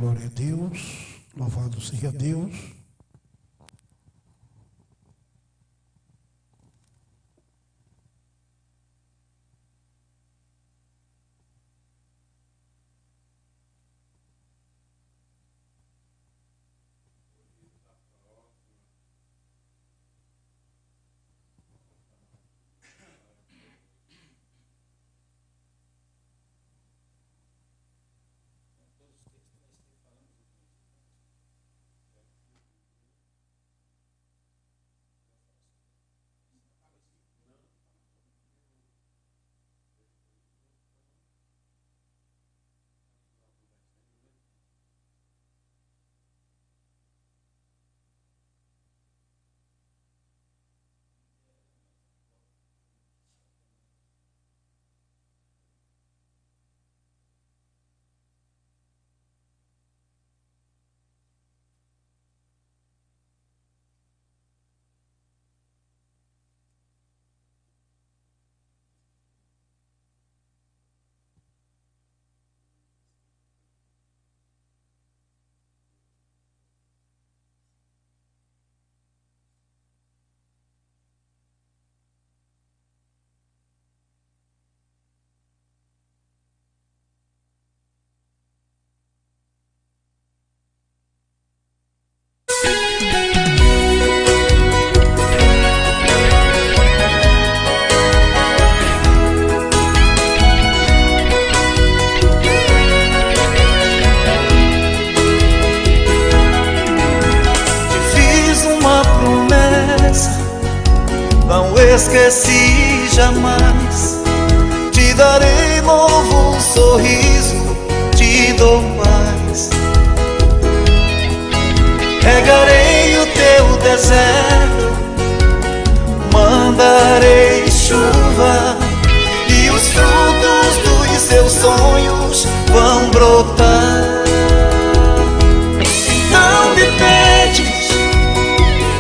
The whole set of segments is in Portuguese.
Glória a Deus, louvado seja Deus. Esqueci jamais, te darei novo sorriso, te dou paz. Regarei o teu deserto, mandarei chuva, e os frutos dos seus sonhos vão brotar. Então me pedes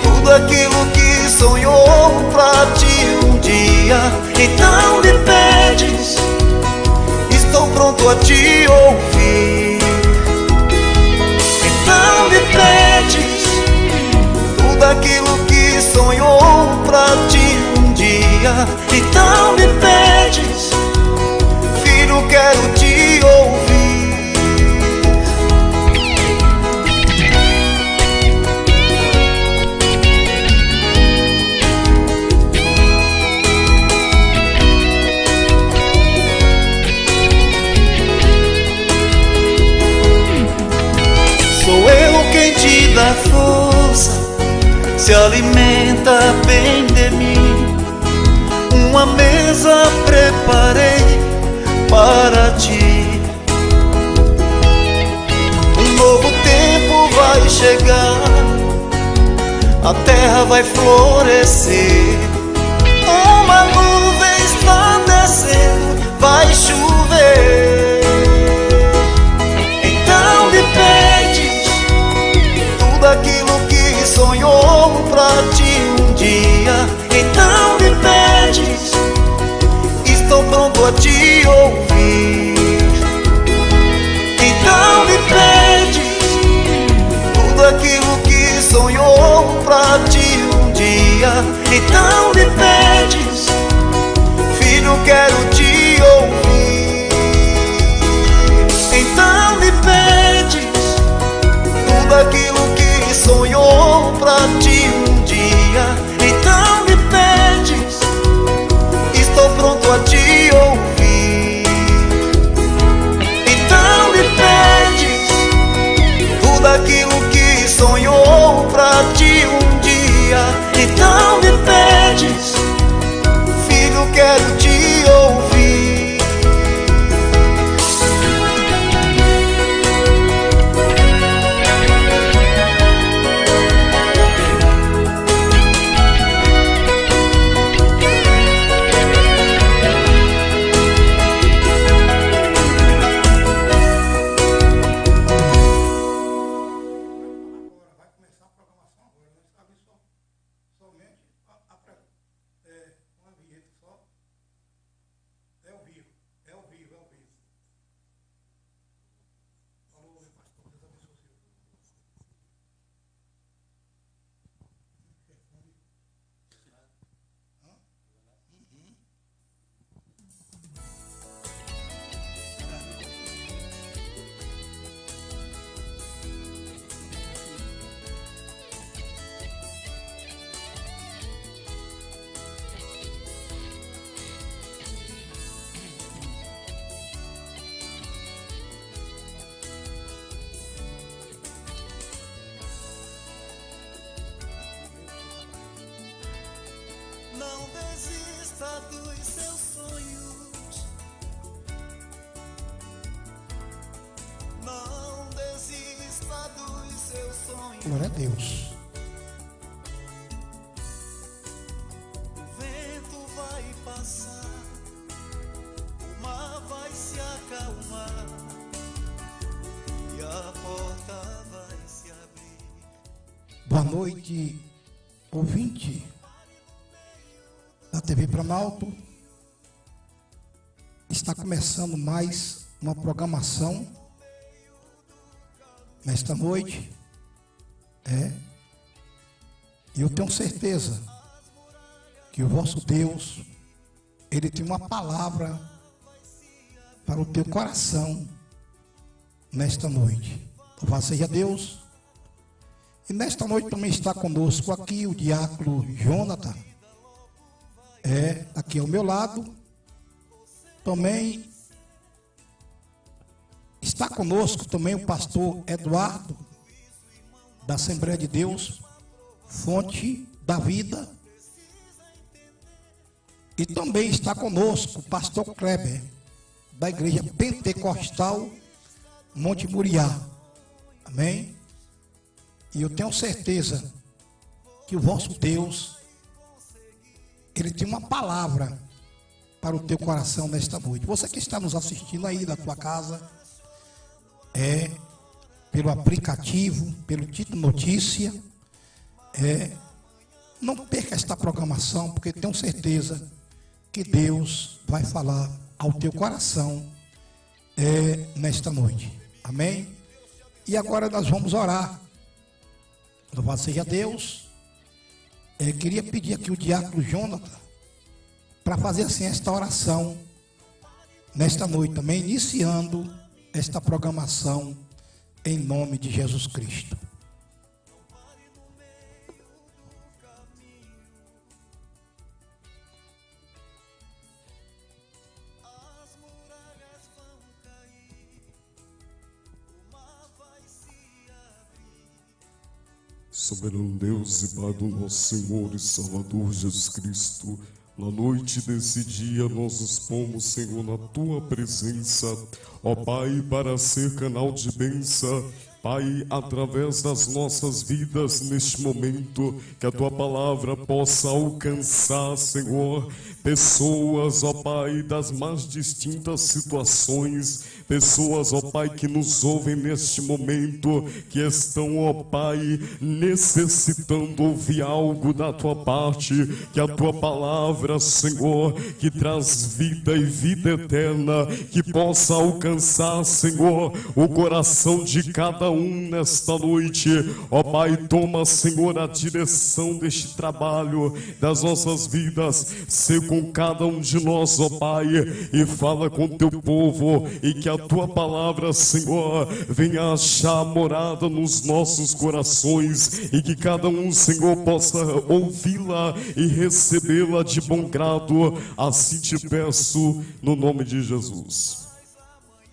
tudo aquilo que sonhou pra ti um dia. Então me pedes, estou pronto a te ouvir. Então me pedes tudo aquilo que sonhou pra ti um dia. Então me pedes, filho, quero te ouvir. Da força, se alimenta bem de mim. Uma mesa preparei para ti. Um novo tempo vai chegar, a terra vai florescer. Uma nuvem está descendo, vai chover. Então me pede tudo aquilo que sonhou pra ti um dia. Então me pedes, estou pronto a te ouvir. Então me pedes tudo aquilo que sonhou pra ti um dia. Então me pedes, filho, quero te ouvir. Então me pedes tudo aquilo que sonhou pra ti um dia. Então me pedes, estou pronto a te ouvir. Então me pedes tudo aquilo que sonhou pra ti um dia. Então me pedes, filho, quero te ouvir. dos seus sonhos. Não desista dos seus sonhos. Glória a Deus. O vento vai passar, o mar vai se acalmar e a porta vai se abrir. Boa noite, ouvinte da TV Planalto. Está começando mais uma programação nesta noite. E eu tenho certeza que o vosso Deus, Ele tem uma palavra para o teu coração nesta noite. Louvado seja Deus. E nesta noite também está conosco aqui o diácono Jonathan, aqui ao meu lado. Também está conosco também o pastor Eduardo, da Assembleia de Deus, Fonte da Vida. E também está conosco o pastor Kleber, da Igreja Pentecostal Monte Muriá. Amém? E eu tenho certeza que o vosso Deus, Ele tem uma palavra para o teu coração nesta noite. Você que está nos assistindo aí na tua casa, pelo aplicativo, pelo Título Notícia, não perca esta programação, porque tenho certeza que Deus vai falar ao teu coração nesta noite. Amém? E agora nós vamos orar. Louvado seja Deus. Queria pedir aqui o diácono Jonathan para fazer assim esta oração nesta noite também, iniciando esta programação em nome de Jesus Cristo. Soberano Deus e Pai do nosso Senhor e Salvador Jesus Cristo, na noite desse dia nós nos pomos, Senhor, na Tua presença, ó Pai, para ser canal de bênção, Pai, através das nossas vidas neste momento, que a Tua palavra possa alcançar, Senhor, pessoas, ó Pai, das mais distintas situações, pessoas, ó Pai, que nos ouvem neste momento, que estão, ó Pai, necessitando ouvir algo da Tua parte, que a Tua palavra, Senhor, que traz vida e vida eterna, que possa alcançar, Senhor, o coração de cada um nesta noite. Ó Pai, toma, Senhor, a direção deste trabalho, das nossas vidas, ser com cada um de nós, ó Pai, e fala com Teu povo, e que a Tua palavra, Senhor, venha achar morada nos nossos corações, e que cada um, Senhor, possa ouvi-la e recebê-la de bom grado. Assim te peço, no nome de Jesus.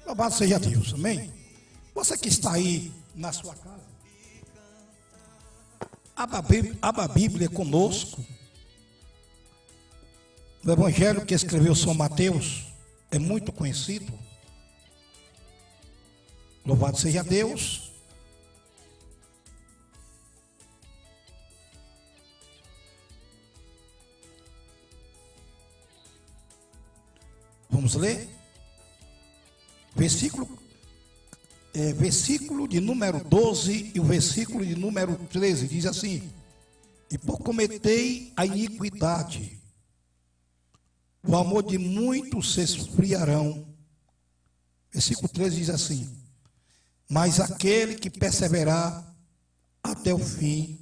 Louvado seja Deus, amém? Você que está aí na sua casa, abra a Bíblia conosco. O Evangelho que escreveu São Mateus é muito conhecido. Louvado seja Deus. Vamos ler? Versículo de número 12 e o versículo de número 13 diz assim: e por cometei a iniquidade, o amor de muitos se esfriarão. Versículo 13 diz assim: mas aquele que perseverar até o fim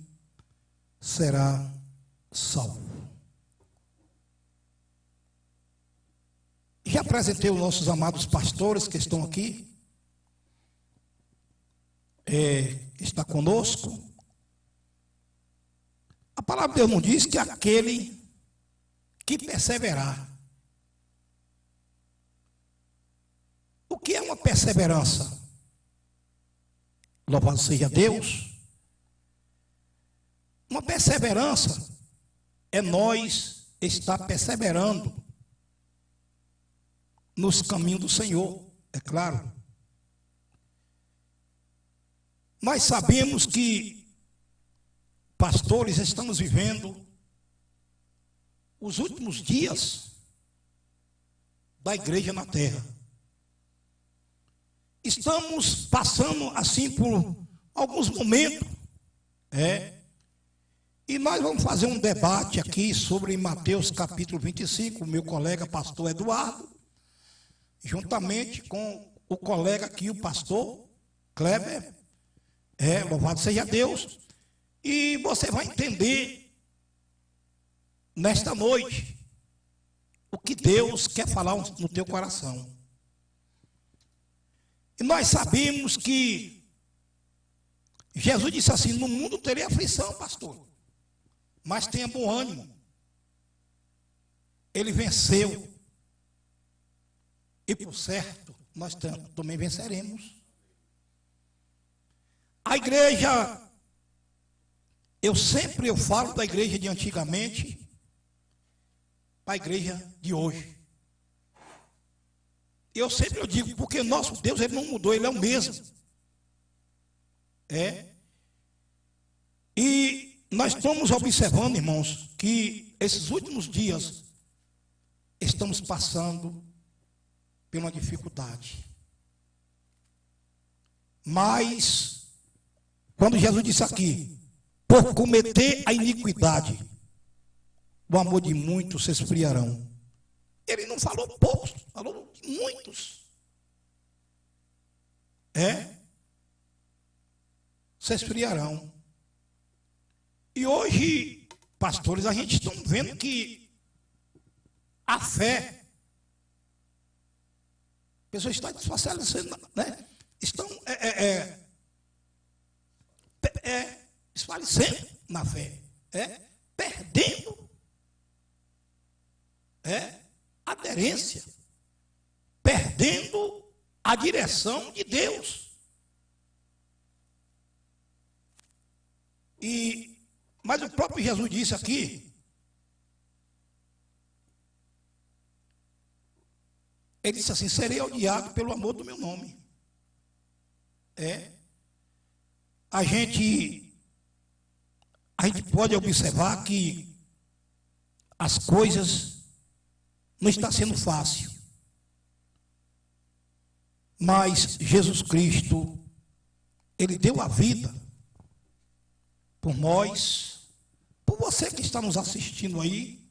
será salvo. Já apresentei os nossos amados pastores que estão aqui. Está conosco. A palavra de Deus não diz que aquele que perseverar. O que é uma perseverança? Louvado seja Deus. Uma perseverança é nós está perseverando nos caminhos do Senhor, é claro. Nós sabemos que, pastores, estamos vivendo os últimos dias da igreja na terra. Estamos passando assim por alguns momentos, e nós vamos fazer um debate aqui sobre Mateus capítulo 25, o meu colega pastor Eduardo, juntamente com o colega aqui, o pastor Kleber, louvado seja Deus, e você vai entender nesta noite o que Deus quer falar no teu coração. E nós sabemos que Jesus disse assim: no mundo teria aflição, pastor, mas tenha bom ânimo. Ele venceu. E por certo, nós também venceremos. A igreja, eu falo da igreja de antigamente para a igreja de hoje. Eu digo, porque nosso Deus, ele não mudou, ele é o mesmo. E nós estamos observando, irmãos, que esses últimos dias estamos passando por uma dificuldade. Mas, quando Jesus disse aqui, por cometer a iniquidade, o amor de muitos se esfriarão. Ele não falou poucos, falou de muitos. Se esfriarão. E hoje, pastores, a gente está vendo que a fé, pessoas estão desfalecendo, né? Estão desfalecendo na fé, perdendo aderência, perdendo a direção de Deus. Mas o próprio Jesus disse aqui, ele disse assim: serei odiado pelo amor do meu nome. A gente pode observar que as coisas não estão sendo fácil. Mas Jesus Cristo, ele deu a vida por nós, por você que está nos assistindo aí,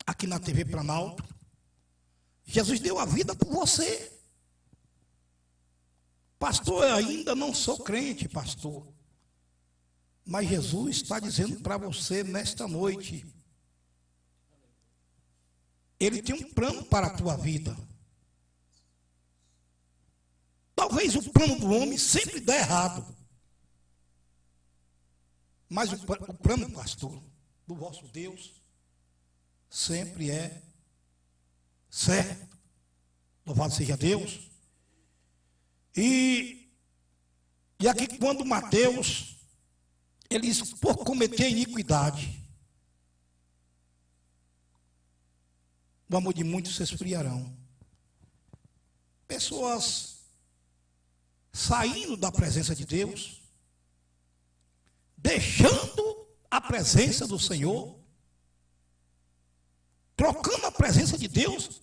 aqui na TV Planalto. Jesus deu a vida por você. Pastor, eu ainda não sou crente, pastor. Mas Jesus está dizendo para você nesta noite, ele tem um plano para a tua vida. Talvez o plano do homem sempre dê errado. Mas o plano, pastor, do vosso Deus sempre é certo. Louvado seja Deus. E aqui quando Mateus, ele diz, por cometer iniquidade, o amor de muitos se esfriarão. Pessoas saindo da presença de Deus, deixando a presença do Senhor, trocando a presença de Deus,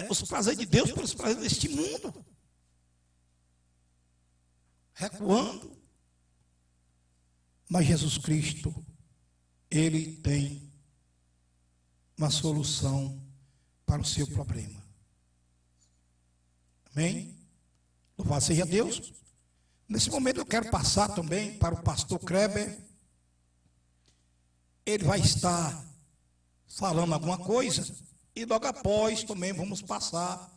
os prazeres de Deus pelos prazeres deste mundo, recuando. Mas Jesus Cristo, ele tem uma solução para o seu problema. Amém? Louvado seja Deus. Nesse momento eu quero passar também para o pastor Kleber. Ele vai estar falando alguma coisa e logo após também vamos passar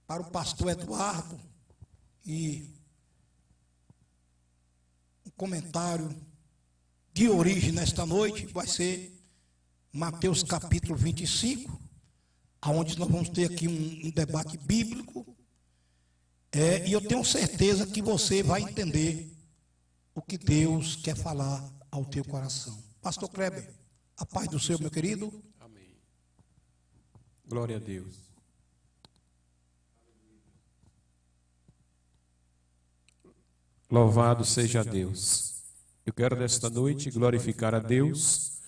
para o pastor Eduardo e um comentário de origem nesta noite vai ser Mateus capítulo 25, onde nós vamos ter aqui um debate bíblico. E eu tenho certeza que você vai entender o que Deus quer falar ao teu coração. Pastor Kleber, A paz do Senhor, meu querido. Amém. Glória a Deus. Louvado seja Deus. Eu quero nesta noite glorificar a Deus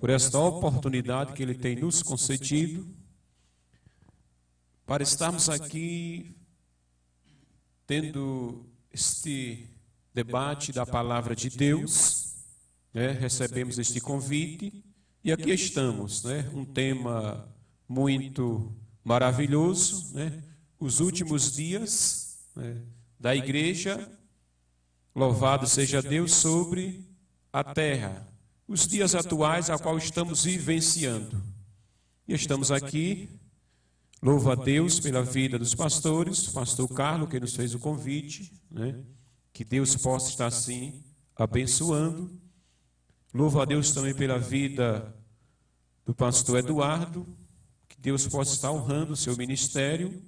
por esta oportunidade que Ele tem nos concedido para estarmos aqui tendo este debate da palavra de Deus, né? Recebemos este convite e aqui estamos, né? Um tema muito maravilhoso, né? Os últimos dias, né, da igreja, louvado seja Deus, sobre a terra, os dias atuais a qual estamos vivenciando. E estamos aqui, louvo a Deus pela vida dos pastores, o pastor Carlos que nos fez o convite, né? Que Deus possa estar assim abençoando. Louvo a Deus também pela vida do pastor Eduardo, que Deus possa estar honrando o seu ministério.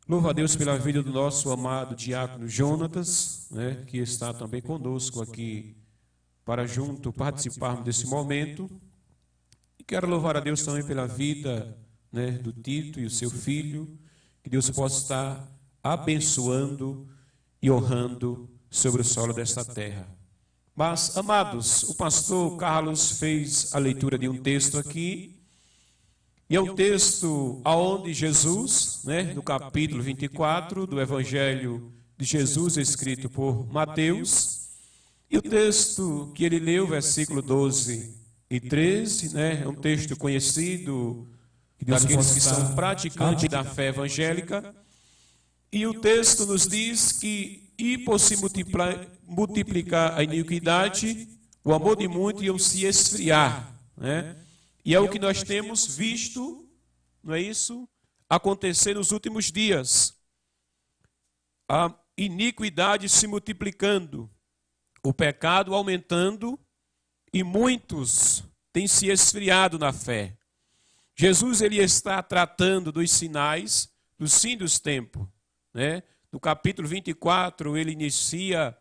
Louvo a Deus pela vida do nosso amado diácono Jonatas, né, que está também conosco aqui para junto participarmos desse momento. E quero louvar a Deus também pela vida, né, do Tito e o seu filho, que Deus possa estar abençoando e honrando sobre o solo desta terra. Mas, amados, o pastor Carlos fez a leitura de um texto aqui, e é um texto aonde Jesus, né, no capítulo 24 do Evangelho de Jesus, escrito por Mateus, e o texto que ele leu, versículo 12 e 13, né, é um texto conhecido daqueles que são praticantes da fé evangélica, e o texto nos diz que, e por se multiplicar a iniquidade, o amor de muitos ia se esfriar, né? E é o que nós temos visto, não é isso? Acontecer nos últimos dias. A iniquidade se multiplicando, o pecado aumentando e muitos têm se esfriado na fé. Jesus ele está tratando dos sinais do fim dos tempos, né? No capítulo 24 ele inicia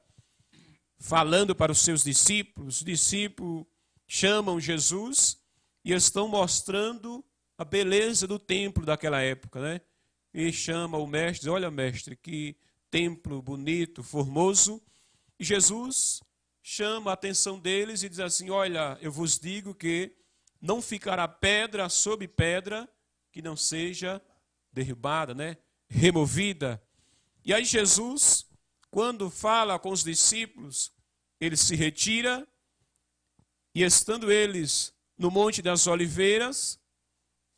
falando para os seus discípulos. Os discípulos chamam Jesus e estão mostrando a beleza do templo daquela época, né? E chama o mestre, diz, olha mestre, que templo bonito, formoso. E Jesus chama a atenção deles e diz assim, olha, eu vos digo que não ficará pedra sobre pedra que não seja derrubada, né? Removida. E aí Jesus, quando fala com os discípulos, ele se retira e estando eles no Monte das Oliveiras,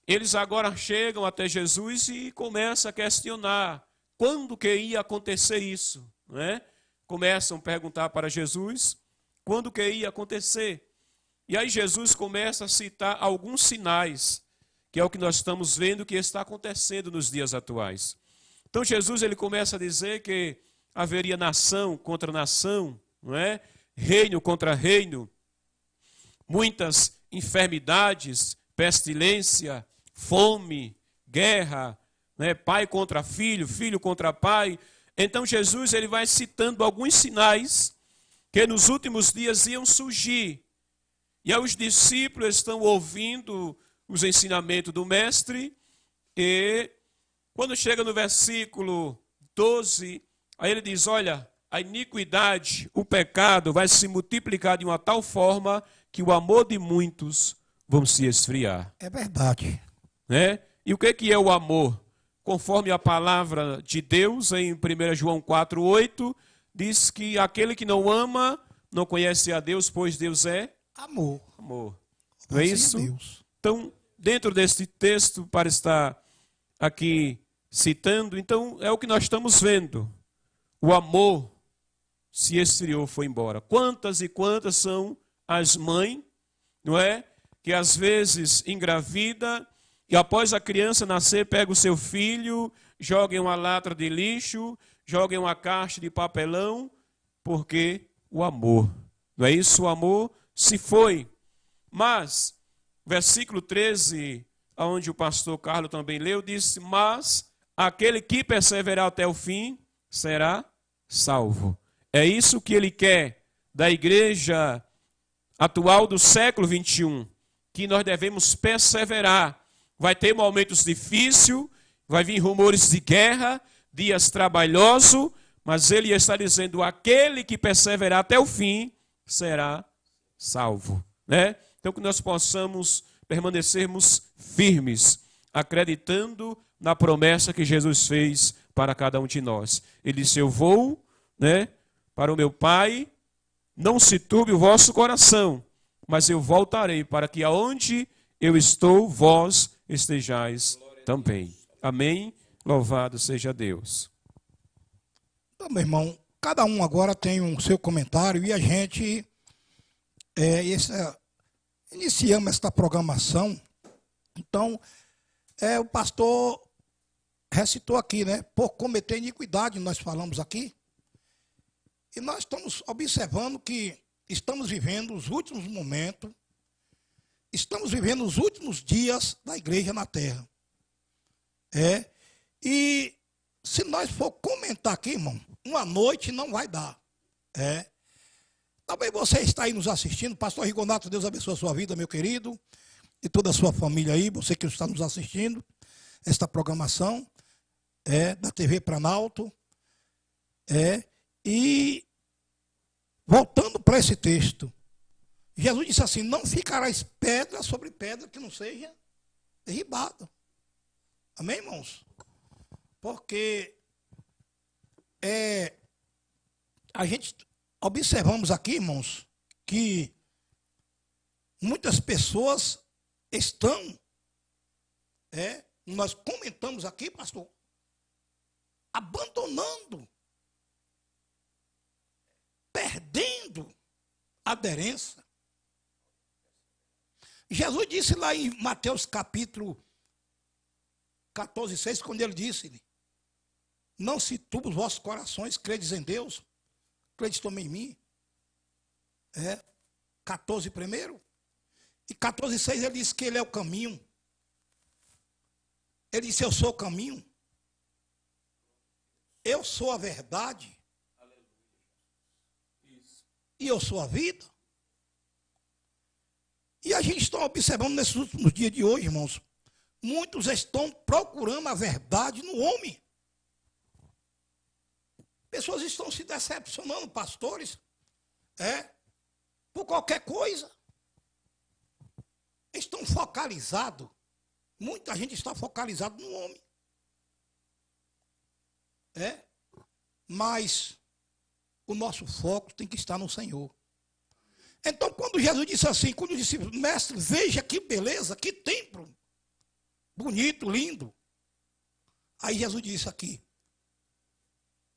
eles agora chegam até Jesus e começam a questionar quando que ia acontecer isso, não é? Começam a perguntar para Jesus quando que ia acontecer. E aí Jesus começa a citar alguns sinais, que é o que nós estamos vendo que está acontecendo nos dias atuais. Então Jesus ele começa a dizer que haveria nação contra nação, não é? Reino contra reino, muitas enfermidades, pestilência, fome, guerra, né? Pai contra filho, filho contra pai. Então Jesus ele vai citando alguns sinais que nos últimos dias iam surgir. E aí os discípulos estão ouvindo os ensinamentos do mestre e quando chega no versículo 12, aí ele diz, olha, a iniquidade, o pecado vai se multiplicar de uma tal forma que o amor de muitos vão se esfriar. É verdade. Né? E o que é o amor? Conforme a palavra de Deus, em 1 João 4,8, diz que aquele que não ama não conhece a Deus, pois Deus é amor. Amor. Não é isso? Deus. Então, dentro deste texto, para estar aqui citando, então é o que nós estamos vendo. O amor se esfriou, foi embora. Quantas e quantas são as mães, não é? Que às vezes engravida e após a criança nascer, pega o seu filho, joga em uma lata de lixo, joga em uma caixa de papelão, porque o amor, não é isso? O amor se foi. Mas, versículo 13, onde o pastor Carlos também leu, disse, mas aquele que perseverar até o fim será salvo. É isso que ele quer da igreja atual do século 21, que nós devemos perseverar. Vai ter momentos difíceis, vai vir rumores de guerra, dias trabalhosos, mas ele está dizendo, aquele que perseverar até o fim será salvo, né? Então que nós possamos permanecermos firmes, acreditando na promessa que Jesus fez para cada um de nós. Ele disse, eu vou, né, para o meu Pai, não se turbe o vosso coração, mas eu voltarei para que aonde eu estou, vós estejais também. Amém? Louvado seja Deus. Então, meu irmão, cada um agora tem o seu comentário e a gente iniciamos esta programação. Então, o pastor recitou aqui, né? Por cometer iniquidade, nós falamos aqui. E nós estamos observando que estamos vivendo os últimos momentos, estamos vivendo os últimos dias da igreja na terra. E se nós for comentar aqui, irmão, uma noite não vai dar. Talvez você está aí nos assistindo, pastor Rigonato, Deus abençoe a sua vida, meu querido, e toda a sua família aí, você que está nos assistindo, esta programação da TV Planalto. E voltando para esse texto, Jesus disse assim, não ficarás pedra sobre pedra que não seja derribada. Amém, irmãos? Porque a gente observamos aqui, irmãos, que muitas pessoas estão, nós comentamos aqui, pastor, abandonando, perdendo a aderência. Jesus disse lá em Mateus capítulo 14:6, quando ele disse, não se turbe os vossos corações, credes em Deus, credes também em mim. 14 primeiro. E 14:6 ele disse que ele é o caminho. Ele disse, eu sou o caminho. Eu sou a verdade. E eu sou a vida. E a gente está observando nesses últimos dias de hoje, irmãos, muitos estão procurando a verdade no homem. Pessoas estão se decepcionando, pastores, por qualquer coisa. Estão focalizados. Muita gente está focalizada no homem. Mas o nosso foco tem que estar no Senhor. Então, quando Jesus disse assim, quando os discípulos, mestre, veja que beleza, que templo, bonito, lindo. Aí Jesus disse aqui,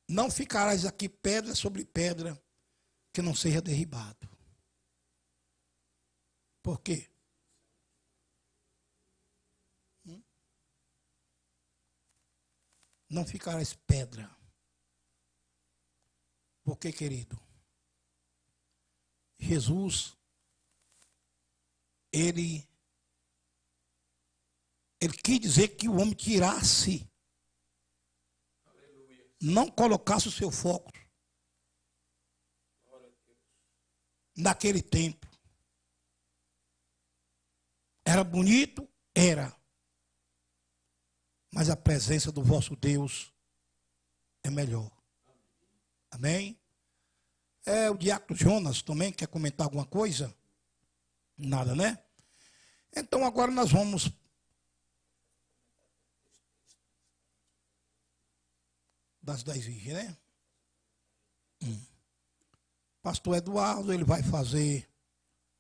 não ficarás aqui pedra sobre pedra que não seja derribado. Por quê? Não ficarás pedra. Por quê, querido? Jesus, ele quis dizer que o homem tirasse, não colocasse o seu foco naquele templo. Era bonito? Era. Mas a presença do vosso Deus é melhor. Amém? O diácono Jonas também quer comentar alguma coisa? Nada, né? Então agora nós vamos das 10 virgens, né? Pastor Eduardo, ele vai fazer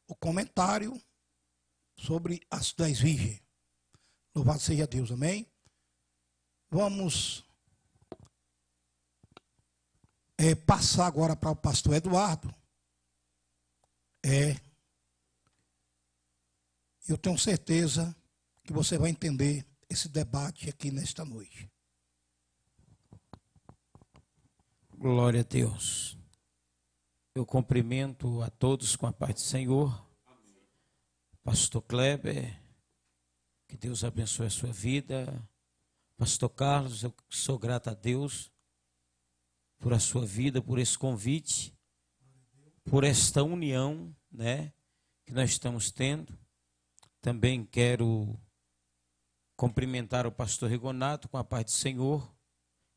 o comentário sobre as 10 virgens. Louvado seja Deus, amém? Vamos passar agora para o pastor Eduardo. Eu tenho certeza que você vai entender esse debate aqui nesta noite. Glória a Deus. Eu cumprimento a todos com a paz do Senhor. Pastor Kleber, que Deus abençoe a sua vida. Pastor Carlos, eu sou grato a Deus por a sua vida, por esse convite, por esta união, né, que nós estamos tendo. Também quero cumprimentar o pastor Rigonato com a paz do Senhor.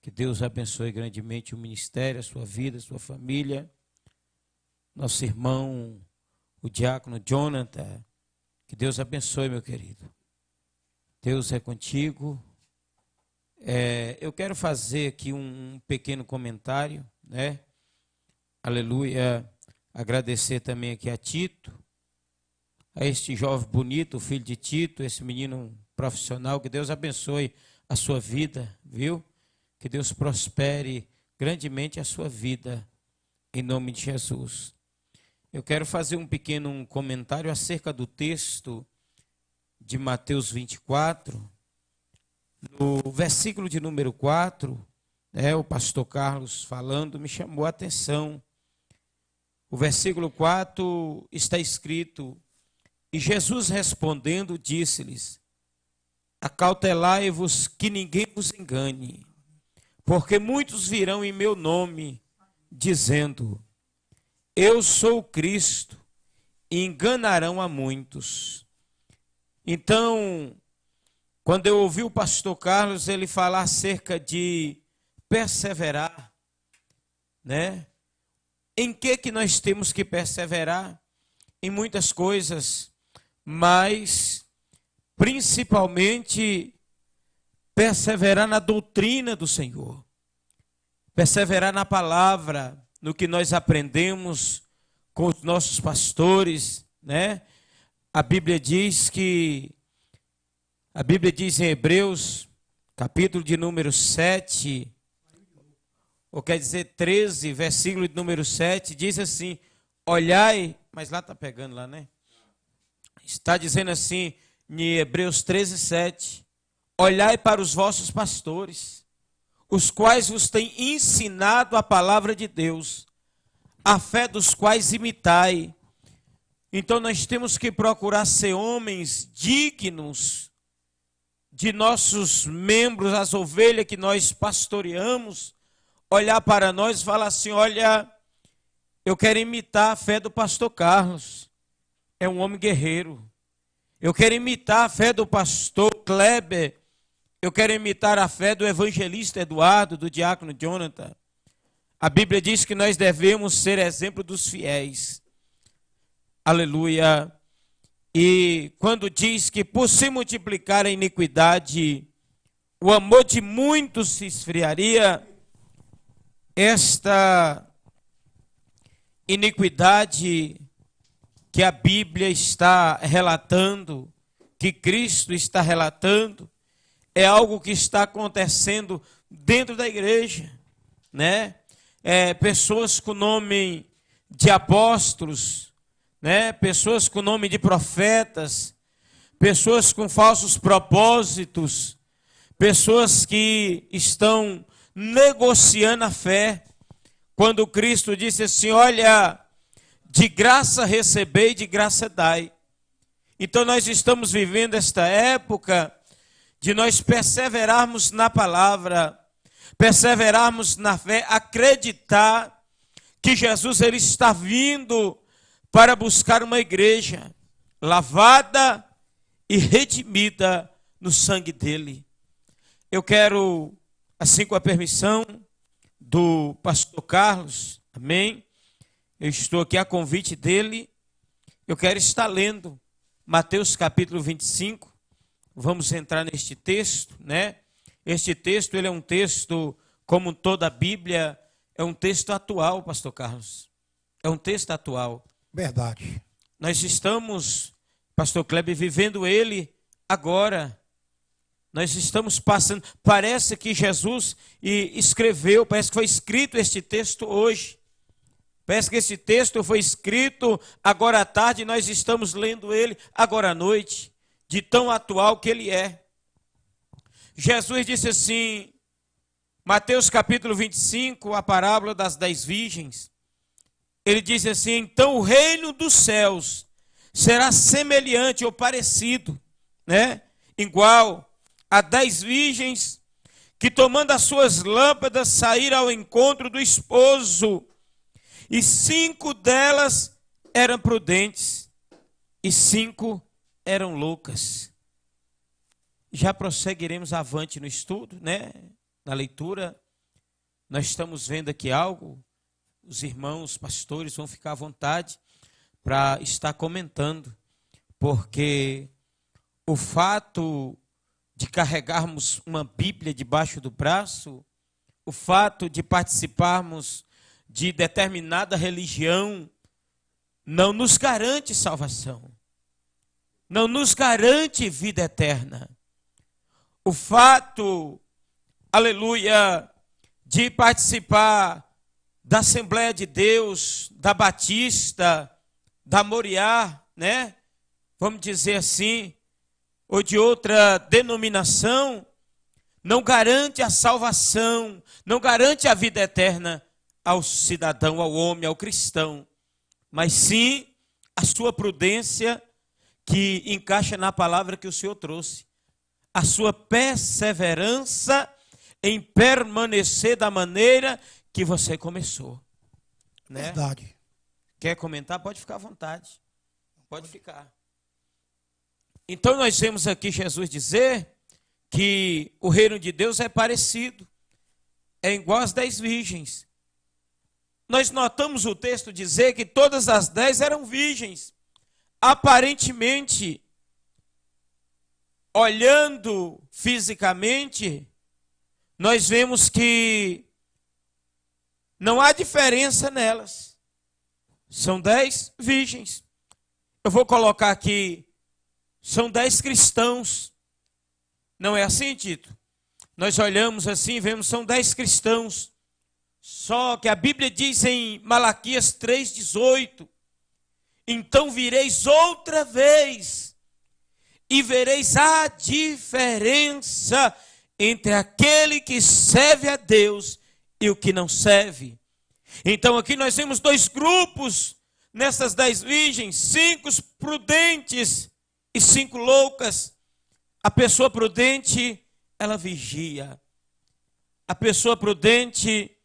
Que Deus abençoe grandemente o ministério, a sua vida, a sua família. Nosso irmão, o diácono Jonathan. Que Deus abençoe, meu querido. Deus é contigo. Eu quero fazer aqui um pequeno comentário, né? Aleluia. Agradecer também aqui a Tito, a este jovem bonito, filho de Tito, esse menino profissional. Que Deus abençoe a sua vida, viu? Que Deus prospere grandemente a sua vida, em nome de Jesus. Eu quero fazer um pequeno comentário acerca do texto de Mateus 24, no versículo de número 4, o pastor Carlos falando, me chamou a atenção. O versículo 4 está escrito: e Jesus respondendo disse-lhes: acautelai-vos que ninguém vos engane, porque muitos virão em meu nome, dizendo: eu sou o Cristo, e enganarão a muitos. Então, quando eu ouvi o pastor Carlos ele falar acerca de perseverar, né? Em que nós temos que perseverar? Em muitas coisas, mas principalmente perseverar na doutrina do Senhor, perseverar na palavra, no que nós aprendemos com os nossos pastores, né? A Bíblia diz em Hebreus, capítulo de número 7, ou quer dizer 13, versículo de número 7, diz assim: olhai, mas lá está pegando lá, né? Está dizendo assim, em Hebreus 13, 7, olhai para os vossos pastores, os quais vos têm ensinado a palavra de Deus, a fé dos quais imitai. Então nós temos que procurar ser homens dignos de nossos membros, as ovelhas que nós pastoreamos, olhar para nós e falar assim: olha, eu quero imitar a fé do pastor Carlos, é um homem guerreiro. Eu quero imitar a fé do pastor Kleber, eu quero imitar a fé do evangelista Eduardo, do diácono Jonathan. A Bíblia diz que nós devemos ser exemplo dos fiéis. Aleluia. E quando diz que por se multiplicar a iniquidade, o amor de muitos se esfriaria, esta iniquidade que a Bíblia está relatando, que Cristo está relatando, é algo que está acontecendo dentro da igreja, né? Pessoas com nome de apóstolos, né? Pessoas com nome de profetas, pessoas com falsos propósitos, pessoas que estão negociando a fé, quando Cristo disse assim: olha, de graça recebei, de graça dai. Então nós estamos vivendo esta época de nós perseverarmos na palavra, perseverarmos na fé, acreditar que Jesus ele está vindo para buscar uma igreja lavada e redimida no sangue dele. Eu quero, assim com a permissão do pastor Carlos, amém? Eu estou aqui a convite dele, eu quero estar lendo Mateus capítulo 25, vamos entrar neste texto, né? Este texto, ele é um texto, como toda a Bíblia, é um texto atual, pastor Carlos, é um texto atual. Verdade. Nós estamos, pastor Kleber, vivendo ele agora. Nós estamos passando, parece que Jesus escreveu, parece que foi escrito este texto hoje. Parece que esse texto foi escrito agora à tarde e nós estamos lendo ele agora à noite, de tão atual que ele é. Jesus disse assim, Mateus capítulo 25, a parábola das 10 virgens. Ele diz assim: então o reino dos céus será semelhante ou parecido, né? Igual a 10 virgens que, tomando as suas lâmpadas, saíram ao encontro do esposo. E 5 delas eram prudentes e 5 eram loucas. Já prosseguiremos avante no estudo, né? Na leitura. Nós estamos vendo aqui algo. Os irmãos, pastores vão ficar à vontade para estar comentando, porque o fato de carregarmos uma Bíblia debaixo do braço, o fato de participarmos de determinada religião, não nos garante salvação, não nos garante vida eterna. O fato, aleluia, de participar da Assembleia de Deus, da Batista, da Moriá, né? Vamos dizer assim, ou de outra denominação, não garante a salvação, não garante a vida eterna ao cidadão, ao homem, ao cristão, mas sim a sua prudência, que encaixa na palavra que o Senhor trouxe, a sua perseverança em permanecer da maneira que você começou, né? Verdade. Quer comentar? Pode ficar à vontade. Pode ficar. Então nós vemos aqui Jesus dizer que o reino de Deus é parecido, é igual às 10 virgens. Nós notamos o texto dizer que todas as 10 eram virgens. Aparentemente, olhando fisicamente, nós vemos que não há diferença nelas. São 10 virgens. Eu vou colocar aqui, são 10 cristãos. Não é assim, Tito? Nós olhamos assim e vemos, são 10 cristãos. Só que a Bíblia diz em Malaquias 3,18, então vireis outra vez e vereis a diferença entre aquele que serve a Deus e o que não serve. Então aqui nós temos 2 grupos nessas 10 virgens, 5 prudentes e 5 loucas. A pessoa prudente, ela vigia. A pessoa prudente,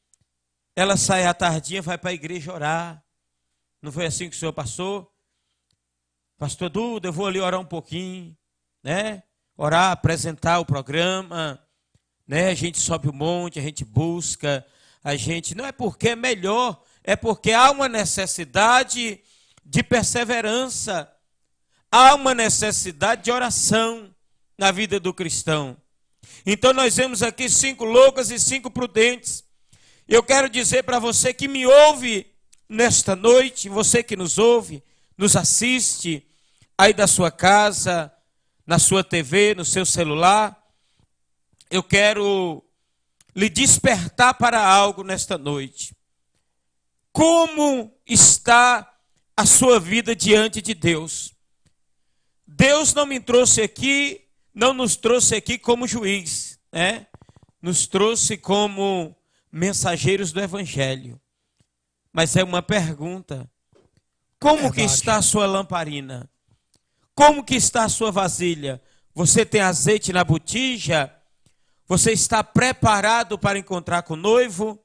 ela sai à tardinha, vai para a igreja orar. Não foi assim que o senhor passou? Pastor Duda, eu vou ali orar um pouquinho, né? Orar, apresentar o programa, né? A gente sobe o monte, a gente busca, a gente... Não é porque é melhor, é porque há uma necessidade de perseverança, há uma necessidade de oração na vida do cristão. Então nós vemos aqui 5 loucas e 5 prudentes. Eu quero dizer para você que me ouve nesta noite, você que nos ouve, nos assiste, aí da sua casa, na sua TV, no seu celular, eu quero lhe despertar para algo nesta noite. Como está a sua vida diante de Deus? Deus não me trouxe aqui, não nos trouxe aqui como juiz, né? Nos trouxe como mensageiros do Evangelho. Mas é uma pergunta. Como que está a sua lamparina? Como que está a sua vasilha? Você tem azeite na botija? Você está preparado para encontrar com o noivo?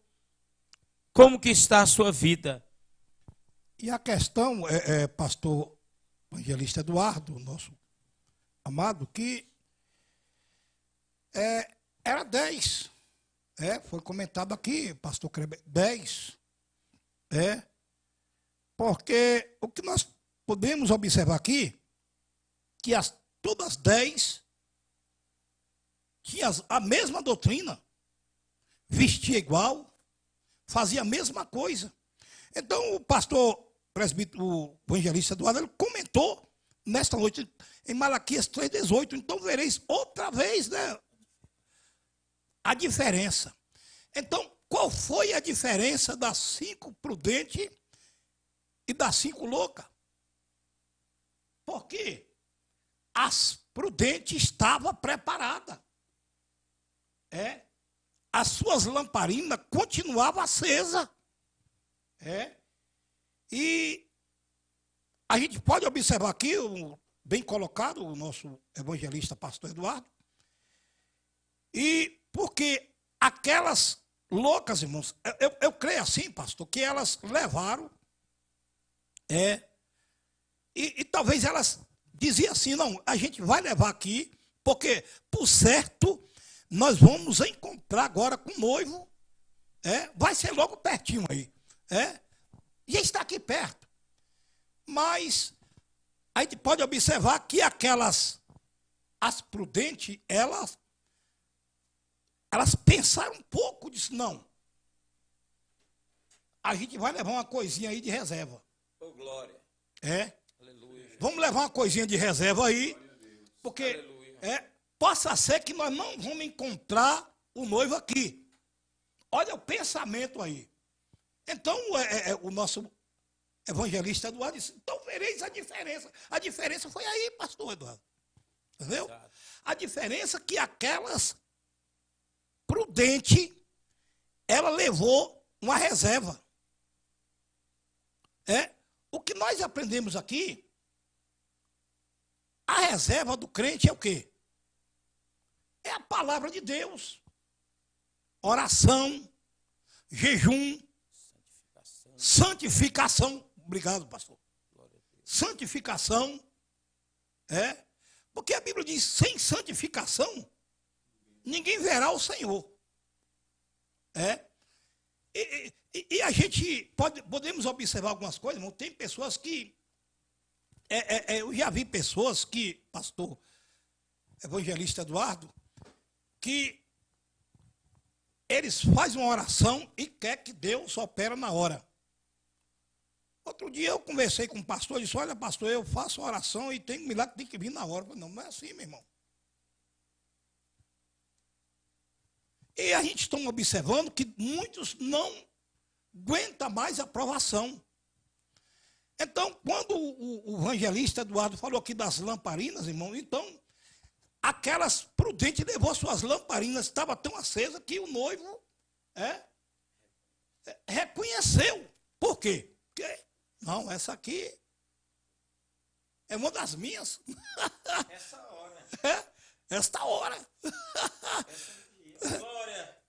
Como que está a sua vida? E a questão, pastor evangelista Eduardo, nosso amado, que era 10. Foi comentado aqui, pastor Kleber, 10. Porque o que nós podemos observar aqui, que todas 10 tinham a mesma doutrina, vestia igual, fazia a mesma coisa. Então o pastor presbítero, o evangelista Eduardo, ele comentou nesta noite em Malaquias 3,18, então vereis outra vez, né, a diferença. Então, qual foi a diferença das 5 prudentes e das 5 loucas? Porque as prudentes estavam preparadas. As suas lamparinas continuavam acesas. E a gente pode observar aqui, bem colocado, o nosso evangelista pastor Eduardo, e porque aquelas loucas, irmãos, eu creio assim, pastor, que elas levaram E talvez elas diziam assim, não, a gente vai levar aqui, porque, por certo, nós vamos nos encontrar agora com o noivo, vai ser logo pertinho aí, e está aqui perto. Mas a gente pode observar que as prudentes, elas pensaram um pouco, disse, não, a gente vai levar uma coisinha aí de reserva. Oh, glória. Aleluia. Vamos levar uma coisinha de reserva aí, porque possa ser que nós não vamos encontrar o noivo aqui. Olha o pensamento aí. Então, o nosso evangelista Eduardo disse, então vereis a diferença. A diferença foi aí, pastor Eduardo. Entendeu? Exato. A diferença é que aquelas prudente, ela levou uma reserva. O que nós aprendemos aqui, a reserva do crente é o quê? É a palavra de Deus. Oração, jejum, santificação. Obrigado, pastor. Santificação. Porque a Bíblia diz, sem santificação, ninguém verá o Senhor. E a gente podemos observar algumas coisas, irmão. Tem pessoas que... eu já vi pessoas que, pastor evangelista Eduardo, que eles fazem uma oração e quer que Deus opera na hora. Outro dia eu conversei com um pastor e disse, olha, pastor, eu faço uma oração e tem um milagre que tem que vir na hora. Eu falei, não, não é assim, meu irmão. E a gente está observando que muitos não aguentam mais a provação. Então, quando o evangelista Eduardo falou aqui das lamparinas, irmão, então, aquelas prudentes levou suas lamparinas, estava tão acesa que o noivo reconheceu. Por quê? Porque, não, essa aqui é uma das minhas. Essa hora. Esta hora. Glória.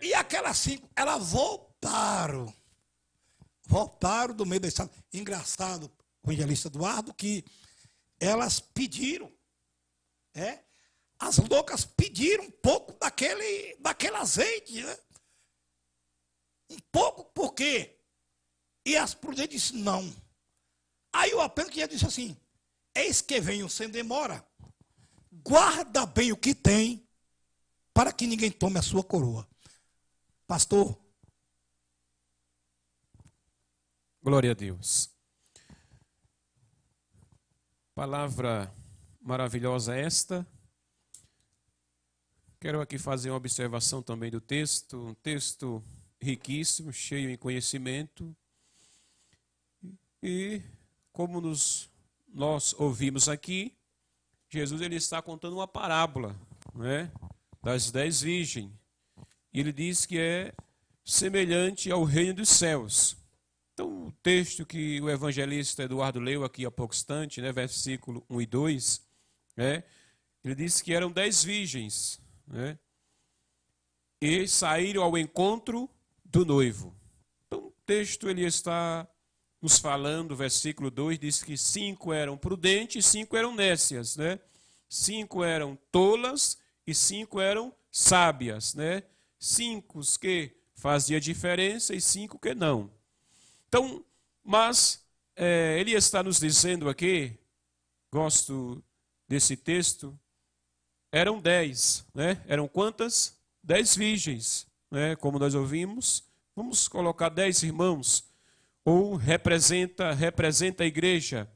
E aquelas 5, elas voltaram do meio da estrada. Engraçado, o evangelista Eduardo, que elas pediram, as loucas pediram um pouco daquele azeite, né? Um pouco, por quê? E as prudentes disseram, não. Aí o apelo que já disse assim, eis que venho sem demora, guarda bem o que tem, para que ninguém tome a sua coroa. Pastor. Glória a Deus. Palavra maravilhosa esta. Quero aqui fazer uma observação também do texto, um texto riquíssimo, cheio em conhecimento. E como nós ouvimos aqui, Jesus ele está contando uma parábola, né, das 10 virgens. E ele diz que é semelhante ao reino dos céus. Então, o texto que o evangelista Eduardo leu aqui há pouco instante, né, versículo 1 e 2, ele diz que eram 10 virgens, né, e saíram ao encontro do noivo. Então, o texto ele está nos falando, versículo 2, diz que 5 eram prudentes e 5 eram nécias, né? 5 eram tolas e 5 eram sábias, né? 5 que fazia diferença e 5 que não. Então, mas ele está nos dizendo aqui, gosto desse texto, eram 10, né? Eram quantas? 10 virgens, né? Como nós ouvimos, vamos colocar 10 irmãos, ou representa a igreja,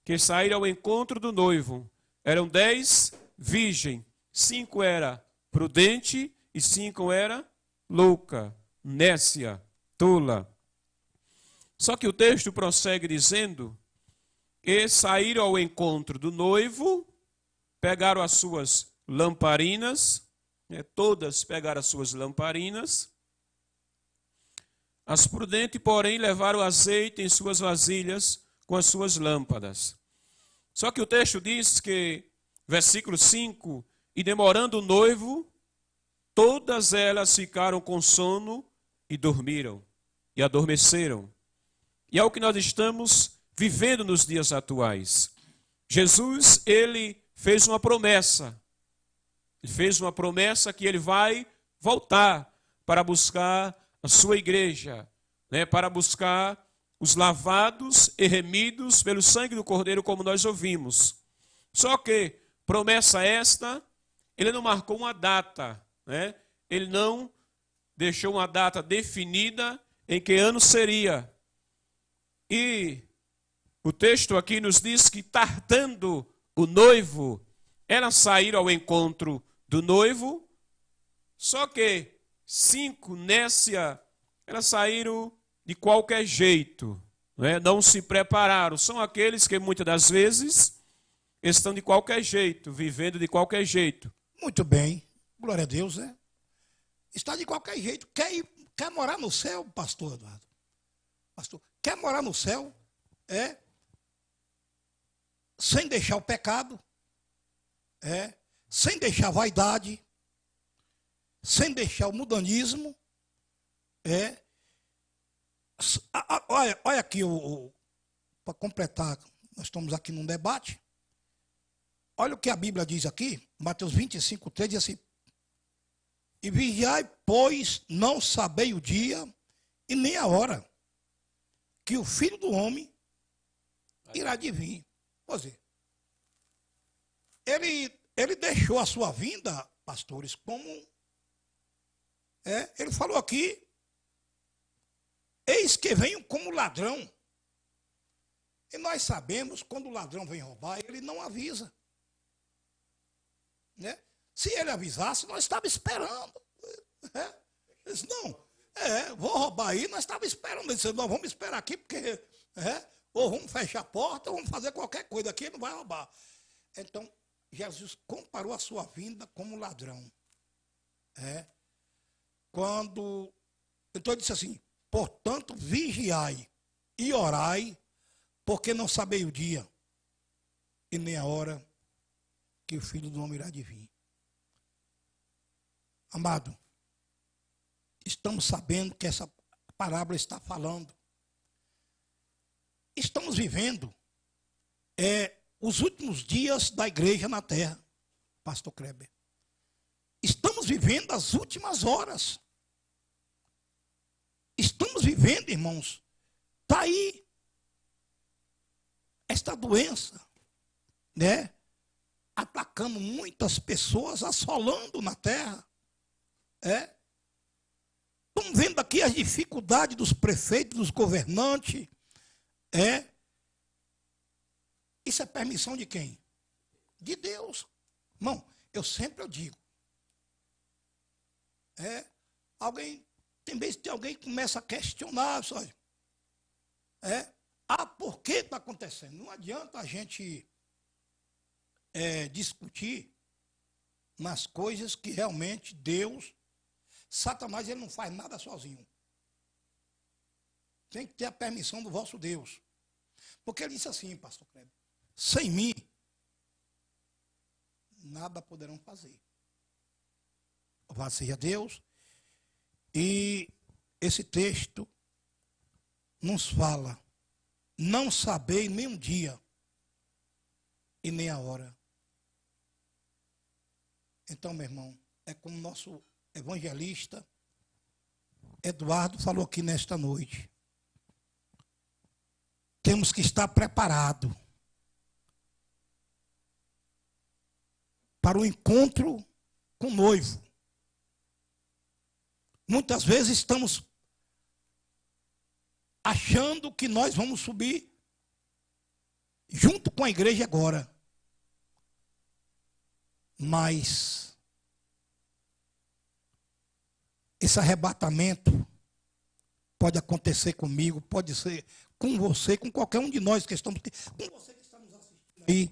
que saíram ao encontro do noivo. Eram 10 virgens, 5 era prudente e 5 era louca, nécia, tola. Só que o texto prossegue dizendo que saíram ao encontro do noivo, pegaram as suas lamparinas, né, todas pegaram as suas lamparinas. As prudentes, porém, levaram azeite em suas vasilhas com as suas lâmpadas. Só que o texto diz que, versículo 5, e demorando o noivo, todas elas ficaram com sono e dormiram, e adormeceram. E é o que nós estamos vivendo nos dias atuais. Jesus, ele fez uma promessa. Ele fez uma promessa que ele vai voltar para buscar a sua igreja, né, para buscar os lavados e remidos pelo sangue do Cordeiro, como nós ouvimos. Só que promessa esta, ele não marcou uma data, né? Ele não deixou uma data definida em que ano seria. E o texto aqui nos diz que, tardando o noivo, elas saíram ao encontro do noivo, só que 5 nécia, elas saíram de qualquer jeito, né? Não se prepararam. São aqueles que muitas das vezes estão de qualquer jeito, vivendo de qualquer jeito. Muito bem, glória a Deus, né? Está de qualquer jeito. Quer morar no céu, pastor Eduardo? Pastor, quer morar no céu? Sem deixar o pecado, sem deixar a vaidade, sem deixar o mudanismo. Olha aqui, para completar, nós estamos aqui num debate. Olha o que a Bíblia diz aqui, Mateus 25, 3, diz assim: e vigiai, pois não sabei o dia e nem a hora que o Filho do Homem irá de vir. Quer dizer, ele deixou a sua vinda, pastores, como... ele falou aqui: eis que venho como ladrão. E nós sabemos, quando o ladrão vem roubar, ele não avisa. Né? Se ele avisasse, nós estávamos esperando. Ele disse: não, vou roubar aí, nós estávamos esperando. Ele disse: nós vamos esperar aqui, porque ou vamos fechar a porta, ou vamos fazer qualquer coisa aqui, ele não vai roubar. Então, Jesus comparou a sua vinda como ladrão. Então ele disse assim: portanto, vigiai e orai, porque não sabeis o dia e nem a hora que o Filho do Homem irá de vir. Amado, estamos sabendo que essa parábola está falando. Estamos vivendo os últimos dias da igreja na terra, pastor Kleber. Estamos vivendo as últimas horas. Estamos vivendo, irmãos, está aí esta doença, né? Atacando muitas pessoas, assolando na terra. Estamos vendo aqui as dificuldades dos prefeitos, dos governantes. Isso é permissão de quem? De Deus. Irmão, eu sempre digo. Tem vezes que alguém começa a questionar, sabe? Por que está acontecendo? Não adianta a gente discutir nas coisas que realmente Deus, Satanás, ele não faz nada sozinho. Tem que ter a permissão do vosso Deus. Porque ele disse assim, pastor Kleber: sem mim, nada poderão fazer. Louvado seja Deus. E esse texto nos fala: não sabeis nem um dia e nem a hora. Então, meu irmão, é como o nosso evangelista Eduardo falou aqui nesta noite. Temos que estar preparados para o encontro com o noivo. Muitas vezes estamos achando que nós vamos subir junto com a igreja agora. Mas esse arrebatamento pode acontecer comigo, pode ser com você, com qualquer um de nós que estamos aqui, com você que está nos assistindo aí.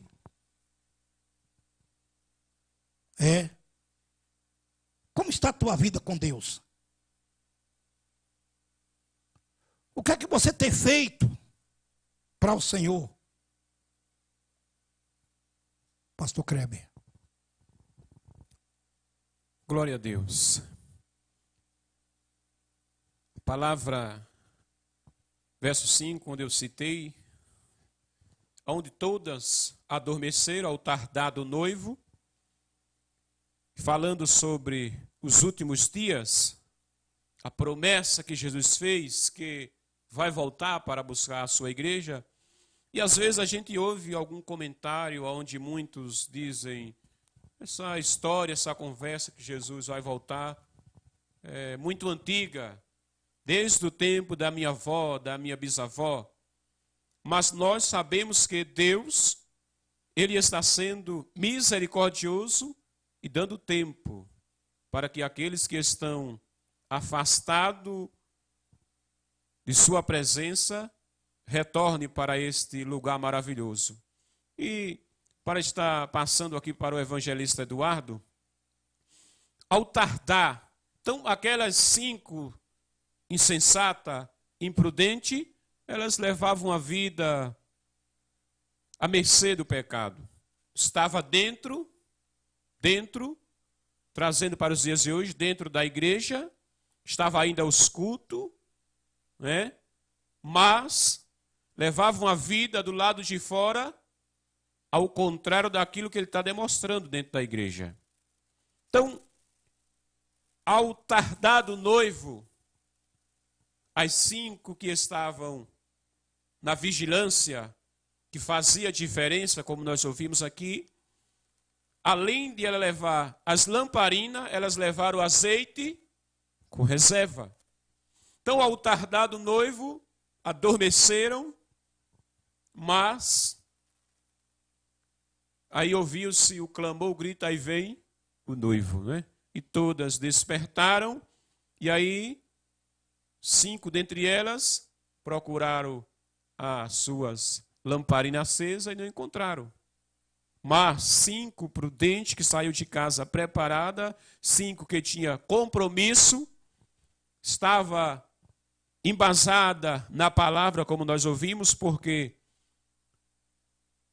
Como está a tua vida com Deus? O que é que você tem feito para o Senhor? Pastor Kleber. Glória a Deus. A palavra, verso 5, onde eu citei, onde todas adormeceram ao tardar do noivo, falando sobre os últimos dias, a promessa que Jesus fez, que vai voltar para buscar a sua igreja. E às vezes a gente ouve algum comentário onde muitos dizem, essa história, essa conversa que Jesus vai voltar é muito antiga, desde o tempo da minha avó, da minha bisavó. Mas nós sabemos que Deus, Ele está sendo misericordioso e dando tempo para que aqueles que estão afastados de sua presença retornem para este lugar maravilhoso. E para estar passando aqui para o evangelista Eduardo, ao tardar, então aquelas 5 insensata, imprudente, elas levavam a vida à mercê do pecado. Estava dentro, trazendo para os dias de hoje, dentro da igreja, estava ainda aos cultos, né? Mas levavam a vida do lado de fora, ao contrário daquilo que ele está demonstrando dentro da igreja. Então, ao tardar do noivo, as 5 que estavam na vigilância, que fazia diferença, como nós ouvimos aqui, além de ela levar as lamparinas, elas levaram o azeite com reserva. Então, ao tardar do noivo, adormeceram, mas aí ouviu-se o clamor, o grito, aí vem o noivo, né? E todas despertaram, e aí 5 dentre elas procuraram as suas lamparinas acesas e não encontraram. Mas 5 prudentes que saiu de casa preparada, 5 que tinha compromisso, estava embasada na palavra, como nós ouvimos, porque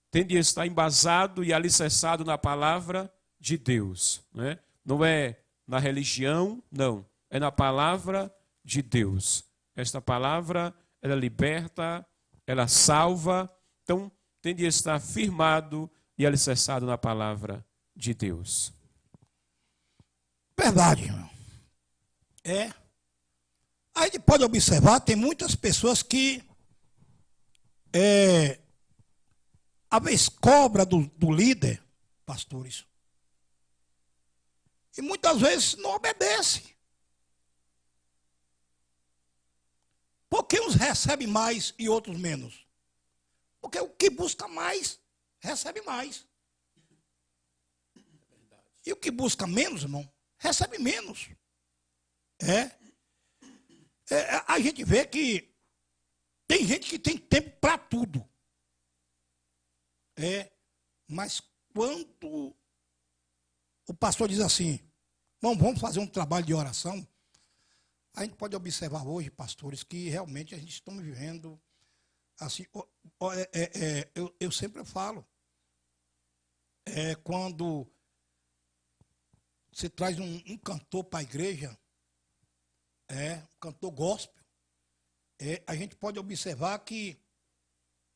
tem de estar embasado e alicerçado na palavra de Deus, né? Não é na religião, não, é na palavra de Deus. Esta palavra, ela liberta, ela salva, então tem de estar firmado e alicerçado na palavra de Deus. Verdade, irmão. A gente pode observar, tem muitas pessoas que a vez cobra do líder, pastores, e muitas vezes não obedece. Por que uns recebem mais e outros menos? Porque o que busca mais, recebe mais. E o que busca menos, irmão, recebe menos. A gente vê que tem gente que tem tempo para tudo. Mas quando o pastor diz assim, vamos fazer um trabalho de oração, a gente pode observar hoje, pastores, que realmente a gente está vivendo assim. Eu sempre falo, quando você traz um cantor para a igreja, um cantor gospel, a gente pode observar que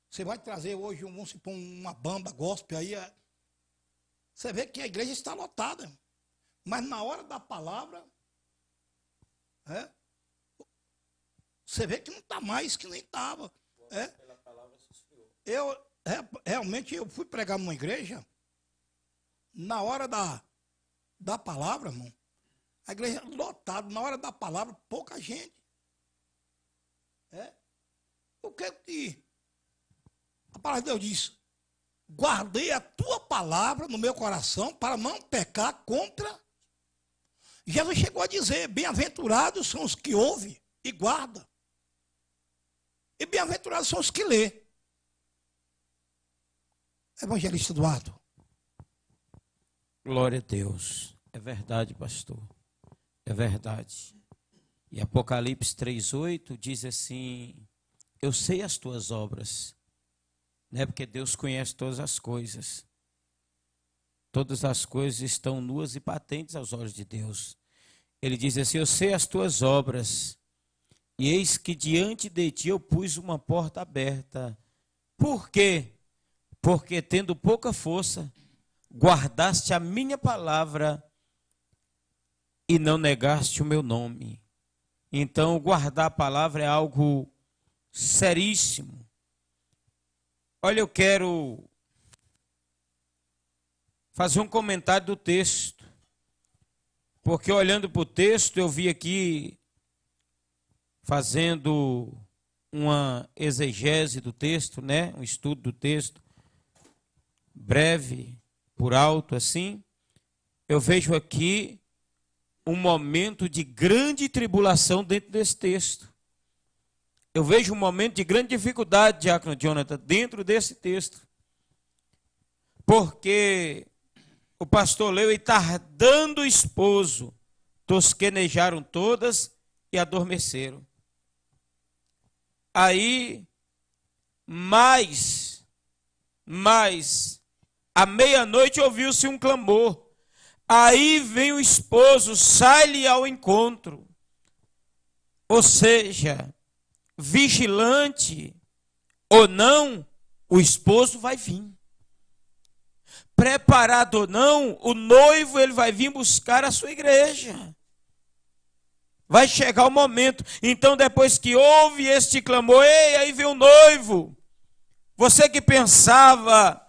você vai trazer hoje, vamos supor, uma banda gospel, aí você vê que a igreja está lotada, mas na hora da palavra, você vê que não está mais que nem estava. Realmente eu fui pregar numa igreja, na hora da palavra, irmão, a igreja lotada, na hora da palavra, pouca gente. O que a palavra de Deus diz? Guardei a tua palavra no meu coração para não pecar contra. Jesus chegou a dizer, bem-aventurados são os que ouvem e guardam. E bem-aventurados são os que lê. Evangelista Eduardo. Glória a Deus. É verdade, pastor. É verdade. E Apocalipse 3:8 diz assim, eu sei as tuas obras, né? Porque Deus conhece todas as coisas. Todas as coisas estão nuas e patentes aos olhos de Deus. Ele diz assim, eu sei as tuas obras, e eis que diante de ti eu pus uma porta aberta. Por quê? porque tendo pouca força, guardaste a minha palavra e não negaste o meu nome. Então, guardar a palavra é algo seríssimo. Olha, eu quero fazer um comentário do texto, porque olhando para o texto, eu vi aqui, fazendo uma exegese do texto, né? Um estudo do texto, breve, por alto, assim. Eu vejo aqui um momento de grande tribulação dentro desse texto. Eu vejo um momento de grande dificuldade, diácono Jonathan, dentro desse texto. Porque o pastor leu, e tardando o esposo, tosquenejaram todas e adormeceram. Aí, à meia-noite ouviu-se um clamor. Aí vem o esposo, sai-lhe ao encontro. Ou seja, vigilante ou não, o esposo vai vir. Preparado ou não, o noivo ele vai vir buscar a sua igreja. Vai chegar o momento. Então, depois que houve este clamor, ei, aí vem o noivo. Você que pensava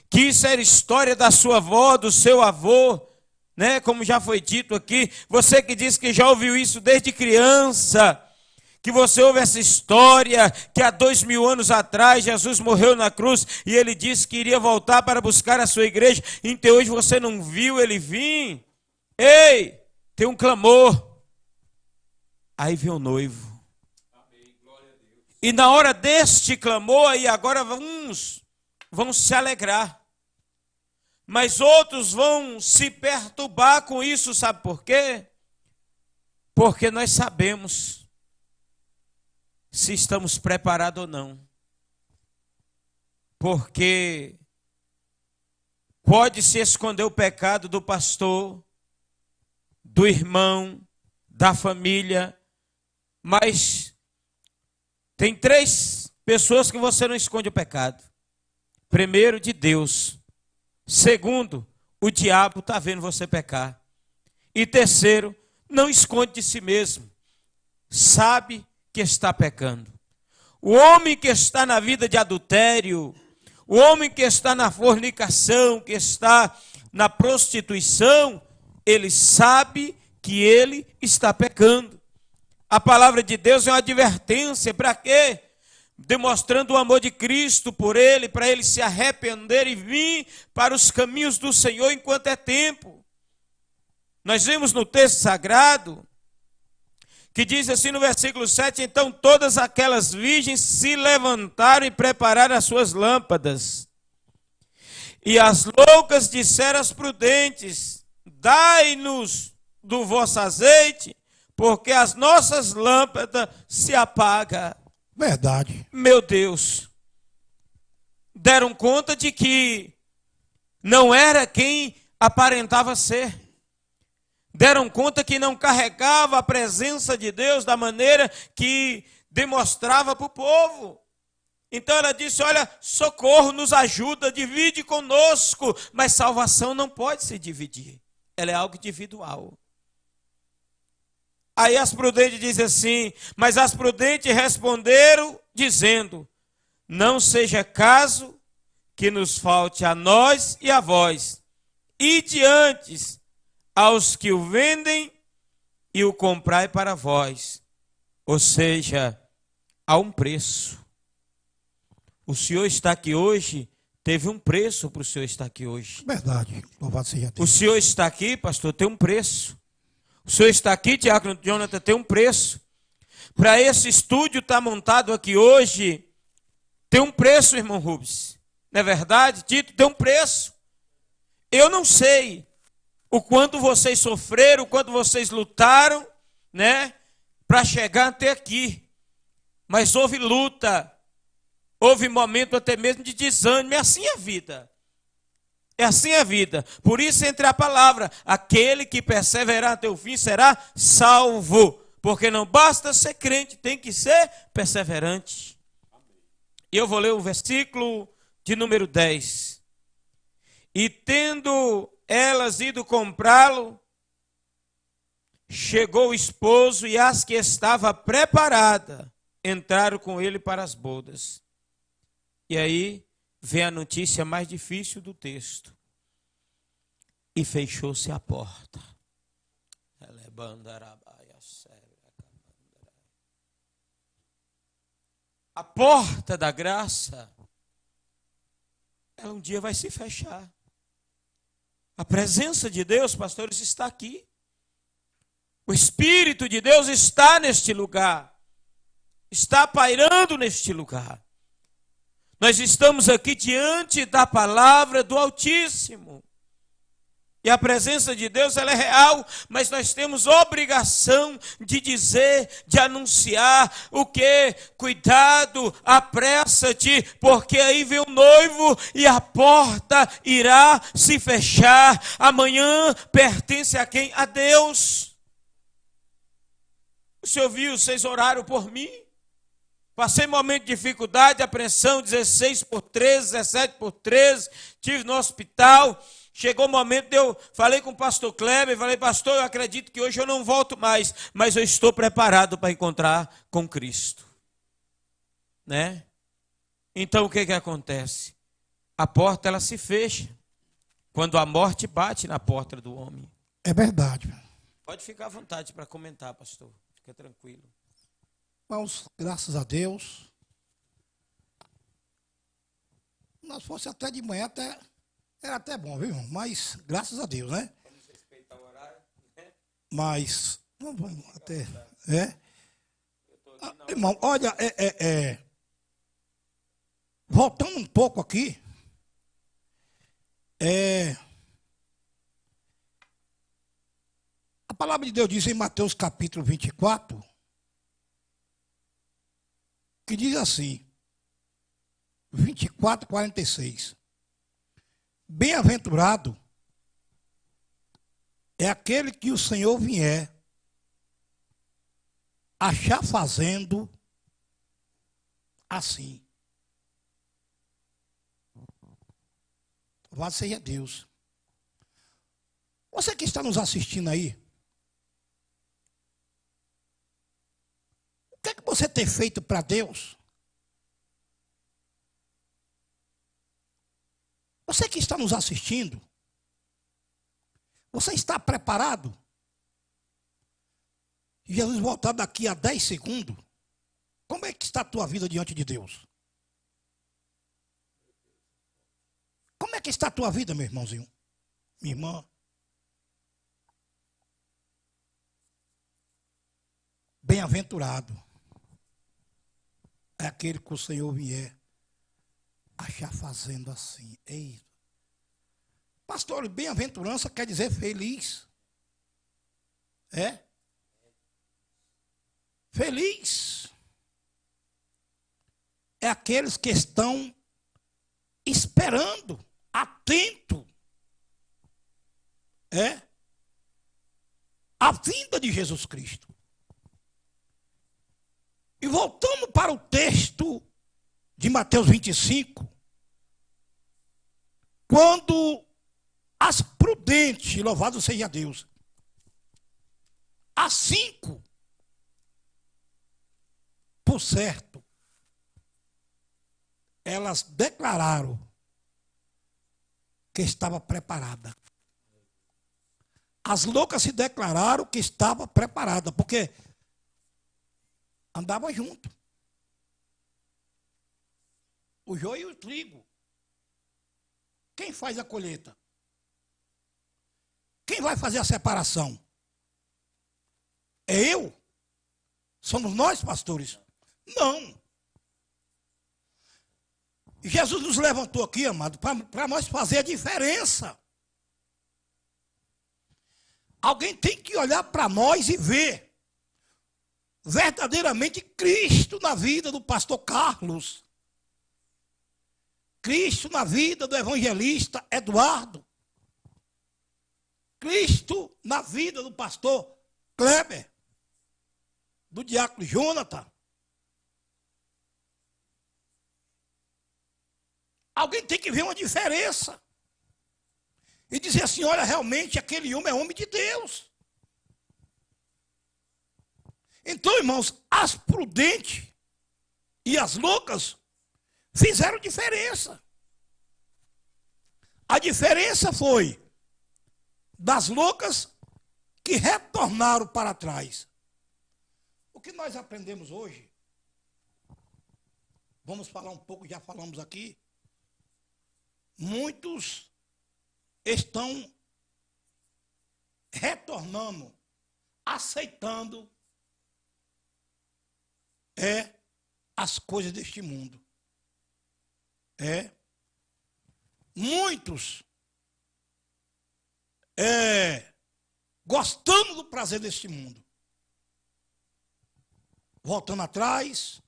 que isso era história da sua avó, do seu avô, né? Como já foi dito aqui, você que disse que já ouviu isso desde criança, que você ouve essa história, que há 2000 anos atrás Jesus morreu na cruz e ele disse que iria voltar para buscar a sua igreja, então hoje você não viu ele vir. Ei, tem um clamor. Aí vem o noivo. E na hora deste clamor, aí agora uns vão se alegrar. Mas outros vão se perturbar com isso, sabe por quê? Porque nós sabemos se estamos preparados ou não. Porque pode se esconder o pecado do pastor, do irmão, da família, mas tem 3 pessoas que você não esconde o pecado. Primeiro, de Deus. Segundo, o diabo está vendo você pecar. E terceiro, não esconde de si mesmo. Sabe que está pecando. O homem que está na vida de adultério, o homem que está na fornicação, que está na prostituição, ele sabe que ele está pecando. A palavra de Deus é uma advertência. Para quê? Demonstrando o amor de Cristo por ele, para ele se arrepender e vir para os caminhos do Senhor enquanto é tempo. Nós vemos no texto sagrado, que diz assim no versículo 7, então todas aquelas virgens se levantaram e prepararam as suas lâmpadas. E as loucas disseram às prudentes, dai-nos do vosso azeite, porque as nossas lâmpadas se apagam. Verdade. Meu Deus. Deram conta de que não era quem aparentava ser. Deram conta que não carregava a presença de Deus da maneira que demonstrava para o povo. Então ela disse, olha, socorro, nos ajuda, divide conosco. Mas salvação não pode se dividir. Ela é algo individual. Aí as prudentes dizem assim, mas as prudentes responderam dizendo, não seja caso que nos falte a nós e a vós, e diante aos que o vendem e o comprai para vós. Ou seja, há um preço. O senhor está aqui hoje, teve um preço para o senhor estar aqui hoje. Verdade, louvado seja Deus. O senhor está aqui, pastor, tem um preço. O senhor está aqui, diácono Jonathan, tem um preço. Para esse estúdio estar montado aqui hoje, tem um preço, irmão Rubens. Não é verdade? Tito, tem um preço. Eu não sei o quanto vocês sofreram, o quanto vocês lutaram, né, para chegar até aqui. Mas houve luta, houve momento até mesmo de desânimo. É assim a vida. É assim a vida. Por isso, entre a palavra, aquele que perseverar até o fim será salvo. Porque não basta ser crente, tem que ser perseverante. E eu vou ler o versículo de número 10. E tendo elas ido comprá-lo, chegou o esposo e as que estava preparada entraram com ele para as bodas. E aí vem a notícia mais difícil do texto. E fechou-se a porta. A porta da graça, ela um dia vai se fechar. A presença de Deus, pastores, está aqui. O Espírito de Deus está neste lugar. Está pairando neste lugar. Nós estamos aqui diante da palavra do Altíssimo. E a presença de Deus, ela é real, mas nós temos obrigação de dizer, de anunciar o que? Cuidado, apressa-te, porque aí vem o noivo e a porta irá se fechar. Amanhã pertence a quem? A Deus. O senhor viu, vocês oraram por mim? Passei momento de dificuldade, apreensão, 16/13, 17/13, estive no hospital. Chegou o momento eu falei com o pastor Kleber, falei, pastor, eu acredito que hoje eu não volto mais, mas eu estou preparado para encontrar com Cristo. Né? Então o que acontece? A porta ela se fecha quando a morte bate na porta do homem. É verdade. Pode ficar à vontade para comentar, pastor. Fica tranquilo. Irmãos, graças a Deus. Se nós fosse até de manhã, era até bom, viu, irmão? Mas, graças a Deus, né? Vamos respeitar o horário, né? Mas, não vamos até, irmão, olha, voltando um pouco aqui, a palavra de Deus diz em Mateus capítulo 24, que diz assim, 24:46. Bem-aventurado é aquele que o Senhor vier achar fazendo assim. Louvado seja Deus. Você que está nos assistindo aí, o que é que você tem feito para Deus? Você que está nos assistindo, você está preparado? Jesus voltar daqui a 10 segundos, como é que está a tua vida diante de Deus? Como é que está a tua vida, meu irmãozinho? Minha irmã? Bem-aventurado é aquele que o Senhor vier achar fazendo assim. Ei. Pastor, bem-aventurança quer dizer feliz. É? Feliz é aqueles que estão esperando, atento, a vinda de Jesus Cristo. E voltando para o texto de Mateus 25, quando as prudentes, louvado seja Deus, as 5, por certo, elas declararam que estava preparada. As loucas se declararam que estava preparada, porque andava junto. O joio e o trigo. Quem faz a colheita? Quem vai fazer a separação? É eu? Somos nós, pastores? Não. Jesus nos levantou aqui, amado, para nós fazer a diferença. Alguém tem que olhar para nós e ver verdadeiramente Cristo na vida do pastor Carlos. Cristo na vida do evangelista Eduardo. Cristo na vida do pastor Kleber. Do diácono Jonathan. alguém tem que ver uma diferença. E dizer assim, olha, realmente aquele homem é homem de Deus. Então, irmãos, as prudentes e as loucas fizeram diferença. A diferença foi das loucas que retornaram para trás. O que nós aprendemos hoje, vamos falar um pouco, já falamos aqui, muitos estão retornando, aceitando as coisas deste mundo. Muitos gostando do prazer deste mundo. Voltando atrás,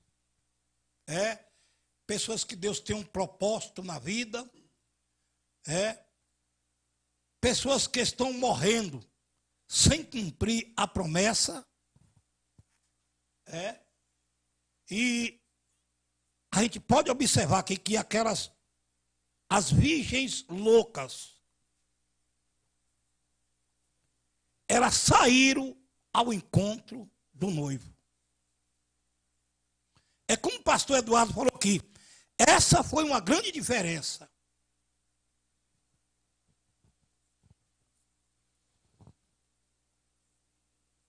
pessoas que Deus tem um propósito na vida, pessoas que estão morrendo sem cumprir a promessa, e a gente pode observar aqui que as virgens loucas, elas saíram ao encontro do noivo. É como o pastor Eduardo falou aqui, essa foi uma grande diferença.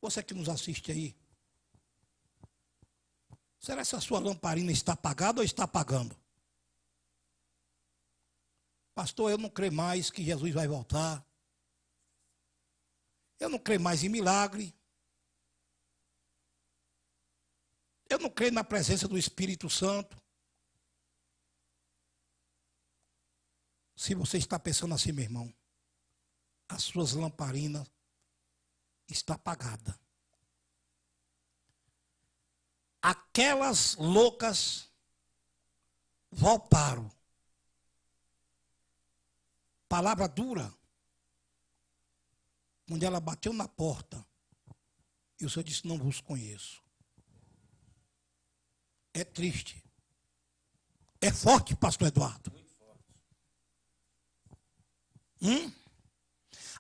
Você que nos assiste aí, será que a sua lamparina está apagada ou está apagando? Pastor, eu não creio mais que Jesus vai voltar. Eu não creio mais em milagre. Eu não creio na presença do Espírito Santo. Se você está pensando assim, meu irmão, as suas lamparinas estão apagadas. Aquelas loucas voltaram. Palavra dura. Quando ela bateu na porta, e o Senhor disse, não vos conheço. É triste. É forte, pastor Eduardo. Muito forte.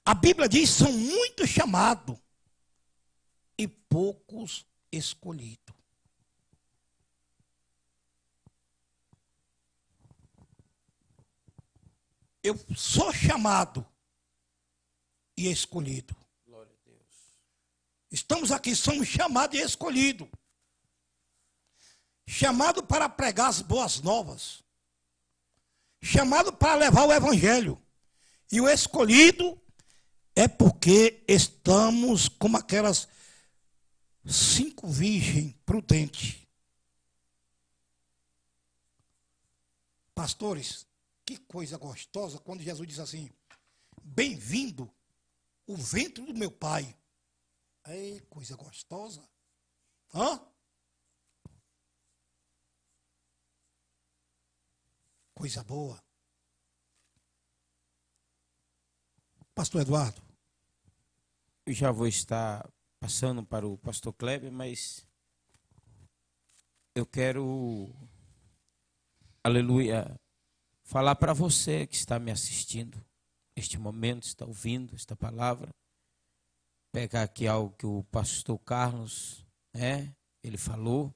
A Bíblia diz, são muitos chamados e poucos escolhidos. Eu sou chamado e escolhido. Glória a Deus. Estamos aqui, somos chamados e escolhidos. Chamado para pregar as boas novas. Chamado para levar o evangelho. E o escolhido é porque estamos como aquelas 5 virgens prudentes. Pastores, que coisa gostosa quando Jesus diz assim, bem-vindo o ventre do meu pai. Ei, coisa gostosa. Coisa boa. Pastor Eduardo. Eu já vou estar passando para o pastor Kleber, mas eu quero, aleluia, falar para você que está me assistindo neste momento, está ouvindo esta palavra, pegar aqui algo que o pastor Carlos, ele falou.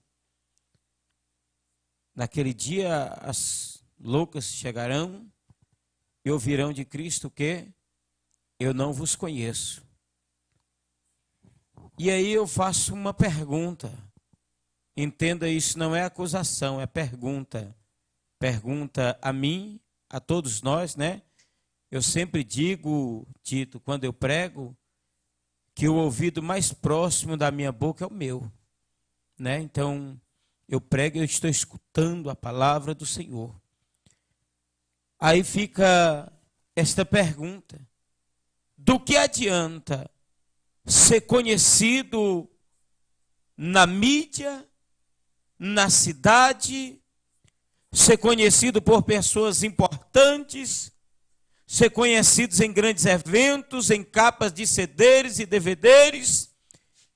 Naquele dia as loucas chegarão e ouvirão de Cristo que eu não vos conheço. E aí eu faço uma pergunta. Entenda, isso não é acusação, é pergunta. Pergunta a mim, a todos nós, né? Eu sempre digo, Tito, quando eu prego, que o ouvido mais próximo da minha boca é o meu, né? Então, eu prego e eu estou escutando a palavra do Senhor. Aí fica esta pergunta: do que adianta ser conhecido na mídia, na cidade, ser conhecido por pessoas importantes, ser conhecidos em grandes eventos, em capas de CDs e DVDs,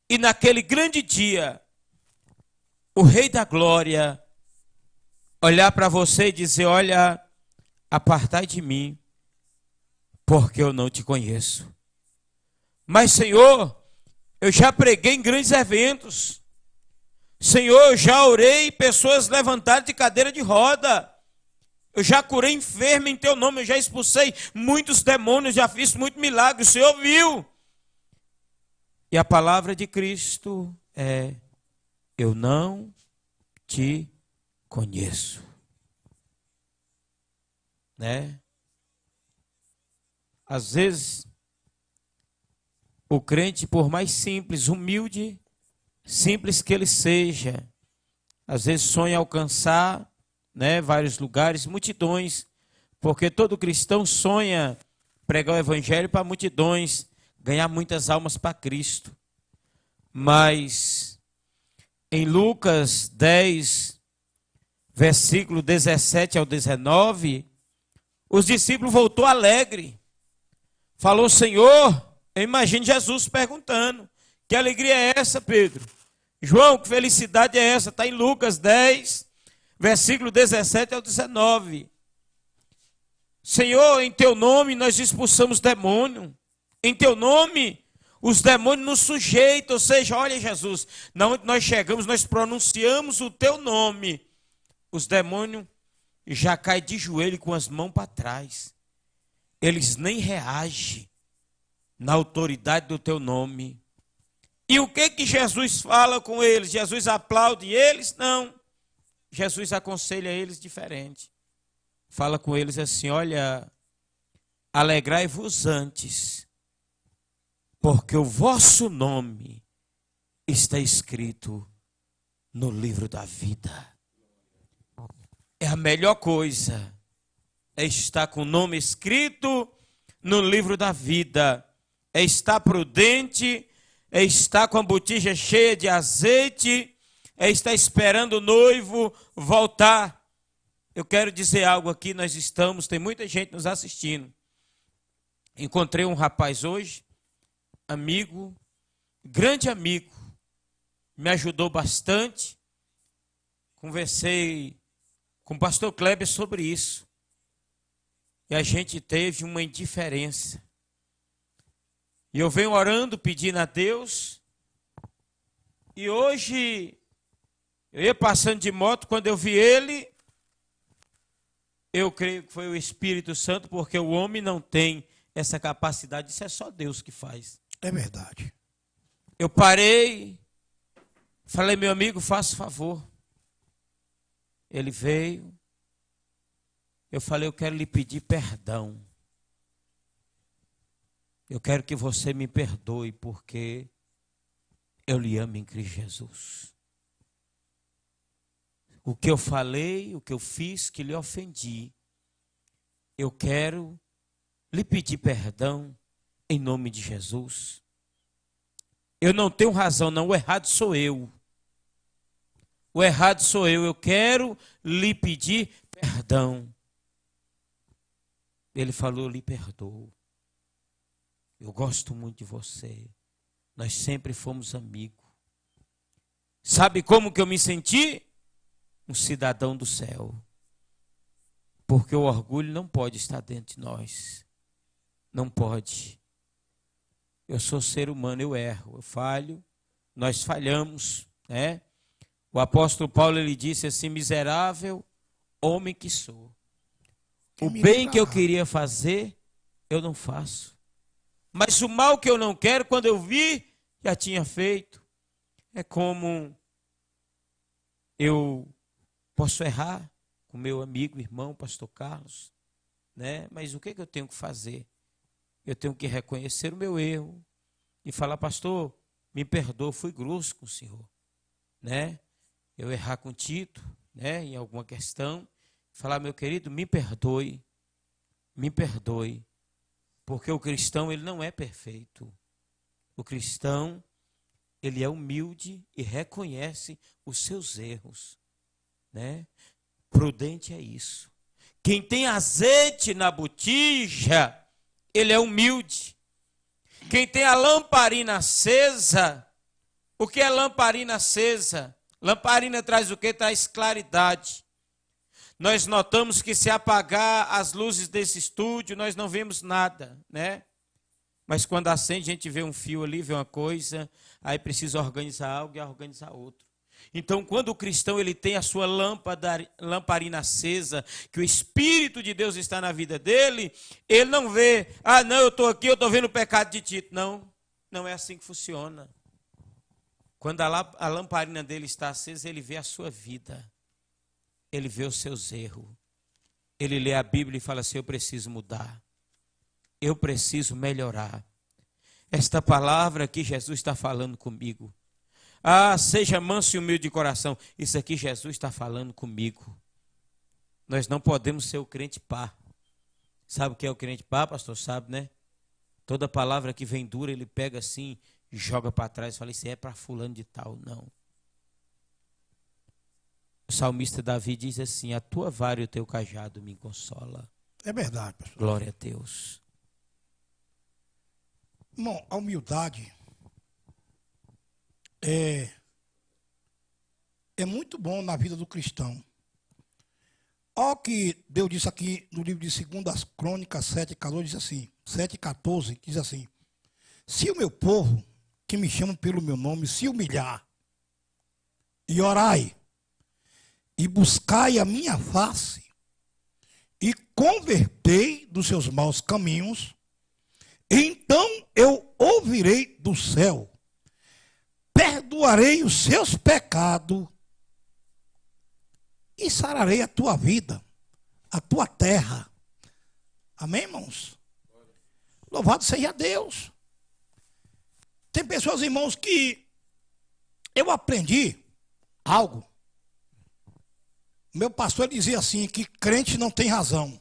e naquele grande dia, o Rei da Glória olhar para você e dizer, olha, apartai de mim, porque eu não te conheço. Mas, Senhor, eu já preguei em grandes eventos. Senhor, eu já orei e pessoas levantaram de cadeira de roda. Eu já curei enfermo em teu nome, eu já expulsei muitos demônios, já fiz muito milagre, o Senhor viu. E a palavra de Cristo é: eu não te conheço. Né? Às vezes, o crente, por mais simples, humilde, simples que ele seja, às vezes sonha alcançar, né, vários lugares, multidões, porque todo cristão sonha pregar o evangelho para multidões, ganhar muitas almas para Cristo. Mas em Lucas 10, versículo 17 ao 19, os discípulos voltou alegre. Falou: Senhor, eu imagino Jesus perguntando: que alegria é essa, Pedro? João, que felicidade é essa? Está em Lucas 10, versículo 17 ao 19. Senhor, em teu nome nós expulsamos demônio. Em teu nome os demônios nos sujeitam. Ou seja, olha, Jesus, onde nós chegamos, nós pronunciamos o teu nome. Os demônios já caem de joelho com as mãos para trás. Eles nem reagem na autoridade do teu nome. E o que Jesus fala com eles? Jesus aplaude eles? Não. Jesus aconselha eles diferente. Fala com eles assim: olha, alegrai-vos antes, porque o vosso nome está escrito no livro da vida. É a melhor coisa, é estar com o nome escrito no livro da vida, é estar prudente, é estar com a botija cheia de azeite, é estar esperando o noivo voltar. Eu quero dizer algo aqui, tem muita gente nos assistindo. Encontrei um rapaz hoje, amigo, grande amigo, me ajudou bastante. Conversei com o pastor Kleber sobre isso. E a gente teve uma indiferença. E eu venho orando, pedindo a Deus. E hoje, eu ia passando de moto, quando eu vi ele, eu creio que foi o Espírito Santo, porque o homem não tem essa capacidade, isso é só Deus que faz. É verdade. Eu parei, falei: meu amigo, faça favor. Ele veio, eu falei: eu quero lhe pedir perdão. Eu quero que você me perdoe, porque eu lhe amo em Cristo Jesus. O que eu falei, o que eu fiz, que lhe ofendi, eu quero lhe pedir perdão em nome de Jesus. Eu não tenho razão, não. O errado sou eu. O errado sou eu. Eu quero lhe pedir perdão. Ele falou: eu lhe perdoo. Eu gosto muito de você. Nós sempre fomos amigos. Sabe como que eu me senti? Um cidadão do céu. Porque o orgulho não pode estar dentro de nós. Não pode. Eu sou ser humano, eu erro, eu falho, nós falhamos, né? O apóstolo Paulo, ele disse assim: miserável homem que sou. O bem que eu queria fazer, eu não faço. Mas o mal que eu não quero, quando eu vi, já tinha feito. É como eu posso errar com meu amigo, irmão, pastor Carlos, né? Mas o que eu tenho que fazer? Eu tenho que reconhecer o meu erro e falar: pastor, me perdoa, fui grosso com o senhor, né? Eu errar com Tito, né, em alguma questão, falar: meu querido, me perdoe, porque o cristão, ele não é perfeito. O cristão, ele é humilde e reconhece os seus erros, né? Prudente é isso. Quem tem azeite na botija, ele é humilde. Quem tem a lamparina acesa, o que é lamparina acesa? Lamparina traz o quê? Traz claridade. nós notamos que se apagar as luzes desse estúdio, nós não vemos nada, né? Mas quando acende, a gente vê um fio ali, vê uma coisa, aí precisa organizar algo e organizar outro. Então, quando o cristão ele tem a sua lamparina acesa, que o Espírito de Deus está na vida dele, ele não vê, não, eu estou aqui, eu estou vendo o pecado de Tito. Não, não é assim que funciona. Quando a lamparina dele está acesa, ele vê a sua vida, ele vê os seus erros, ele lê a Bíblia e fala assim, eu preciso mudar, eu preciso melhorar. Esta palavra que Jesus está falando comigo, seja manso e humilde de coração. Isso aqui Jesus está falando comigo. Nós não podemos ser o crente pá. Sabe o que é o crente pá, pastor? Sabe, né? Toda palavra que vem dura, ele pega assim, joga para trás e fala, isso é para fulano de tal. Não. O salmista Davi diz assim, a tua vara e o teu cajado me consola. É verdade, pastor. Glória a Deus. Irmão, a humildade é muito bom na vida do cristão. Olha o que Deus disse aqui no livro de 2 Crônicas 7,14, diz assim, 7,14, diz assim, se o meu povo, que me chama pelo meu nome, se humilhar, e orai, e buscai a minha face, e convertei dos seus maus caminhos, então eu ouvirei do céu, perdoarei os seus pecados e sararei a tua vida, a tua terra. Amém, irmãos? Louvado seja Deus. Tem pessoas, irmãos, que eu aprendi algo. Meu pastor dizia assim, que crente não tem razão.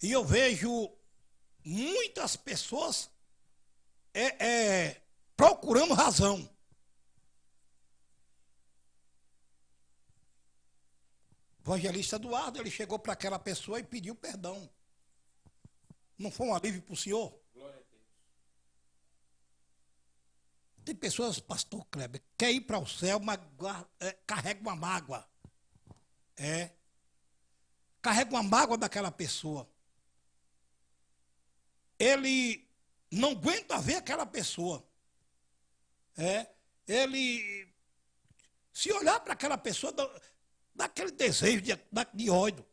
E eu vejo muitas pessoas procurando razão. O evangelista Eduardo, ele chegou para aquela pessoa e pediu perdão. Não foi um alívio para o senhor? Glória a Deus. Tem pessoas, pastor Kleber, quer ir para o céu, mas carrega uma mágoa. Carrega uma mágoa daquela pessoa. Ele não aguenta ver aquela pessoa. Ele, se olhar para aquela pessoa, dá aquele desejo de ódio.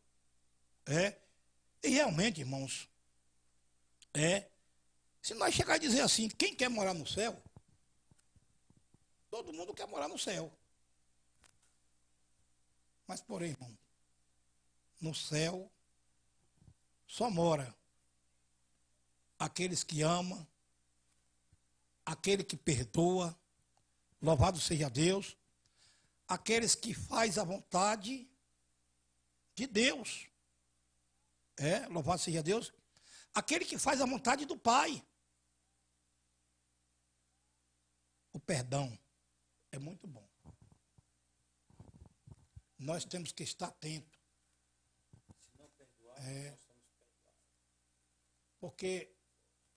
E realmente, irmãos, se nós chegar a dizer assim, quem quer morar no céu? Todo mundo quer morar no céu. Mas, porém, irmão, no céu só mora aqueles que amam, aquele que perdoa, louvado seja Deus, aqueles que faz a vontade de Deus. Louvado seja Deus. Aquele que faz a vontade do Pai. O perdão é muito bom. Nós temos que estar atentos. Se não perdoar, nós estamos perdoados. Porque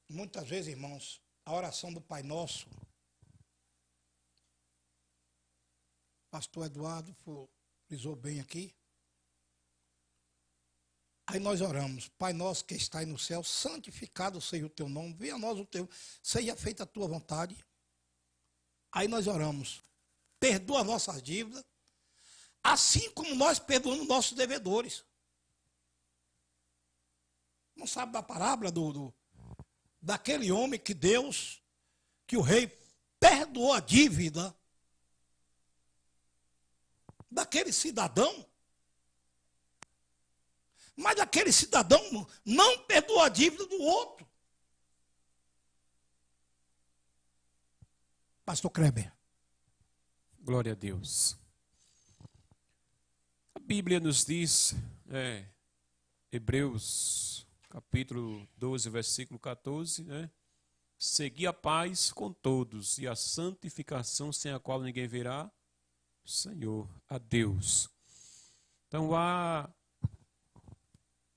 muitas vezes, irmãos, a oração do Pai Nosso, pastor Eduardo frisou bem aqui. Aí nós oramos, Pai nosso que está aí no céu, santificado seja o teu nome, venha a nós o teu, seja feita a tua vontade. Aí nós oramos, perdoa as nossas dívidas, assim como nós perdoamos nossos devedores. Não sabe da parábola daquele homem que Deus, que o rei perdoou a dívida daquele cidadão? Mas aquele cidadão não perdoou a dívida do outro. Pastor Kleber. Glória a Deus. A Bíblia nos diz, Hebreus capítulo 12, versículo 14, segui a paz com todos e a santificação sem a qual ninguém verá o Senhor, a Deus. Então há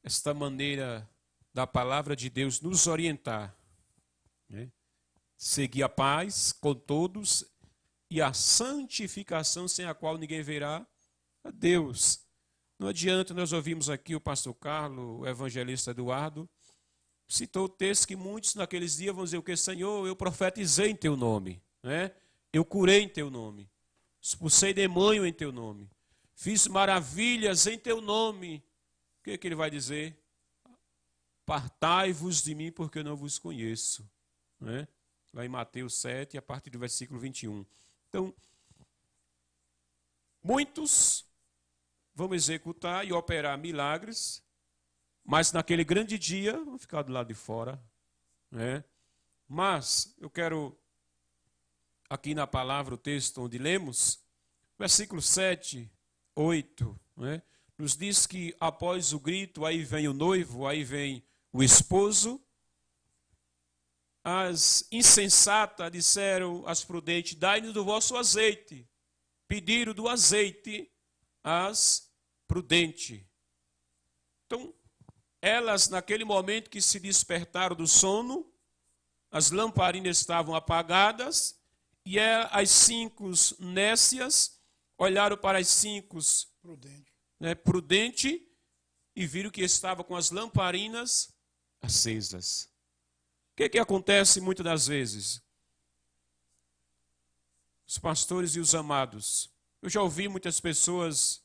esta maneira da palavra de Deus nos orientar, seguir a paz com todos e a santificação, sem a qual ninguém verá a Deus. Não adianta, nós ouvimos aqui o pastor Carlos, o evangelista Eduardo, citou o texto que muitos naqueles dias vão dizer o que? Senhor, eu profetizei em teu nome, né? Eu curei em teu nome, expulsei demônio em teu nome, fiz maravilhas em teu nome. O que ele vai dizer? Apartai-vos de mim, porque eu não vos conheço. Né? Lá em Mateus 7, a partir do versículo 21. Então, muitos vão executar e operar milagres, mas naquele grande dia vão ficar do lado de fora. Né? Mas eu quero, aqui na palavra, o texto onde lemos, versículo 7, 8, né? Nos diz que após o grito, aí vem o noivo, aí vem o esposo. As insensatas disseram às prudentes, dai-nos do vosso azeite. Pediram do azeite às prudentes. Então, elas, naquele momento que se despertaram do sono, as lamparinas estavam apagadas, e as 5 nécias olharam para as 5 prudentes e viram que estava com as lamparinas acesas. O que acontece muitas das vezes? Os pastores e os amados. Eu já ouvi muitas pessoas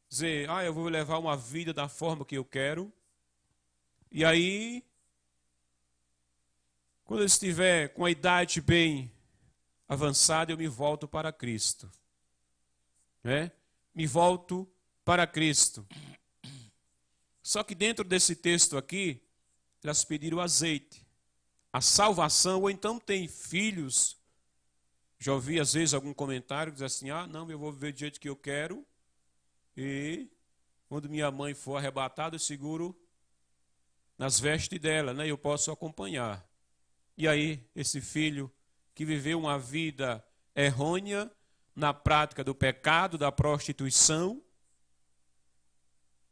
dizer, eu vou levar uma vida da forma que eu quero. E aí, quando eu estiver com a idade bem avançada, eu me volto para Cristo. Né? Me volto para Cristo. Só que dentro desse texto aqui, elas pediram azeite. A salvação, ou então tem filhos. Já ouvi às vezes algum comentário que diz assim, não, eu vou viver do jeito que eu quero. E quando minha mãe for arrebatada, eu seguro nas vestes dela, né? Eu posso acompanhar. E aí, esse filho que viveu uma vida errônea na prática do pecado, da prostituição,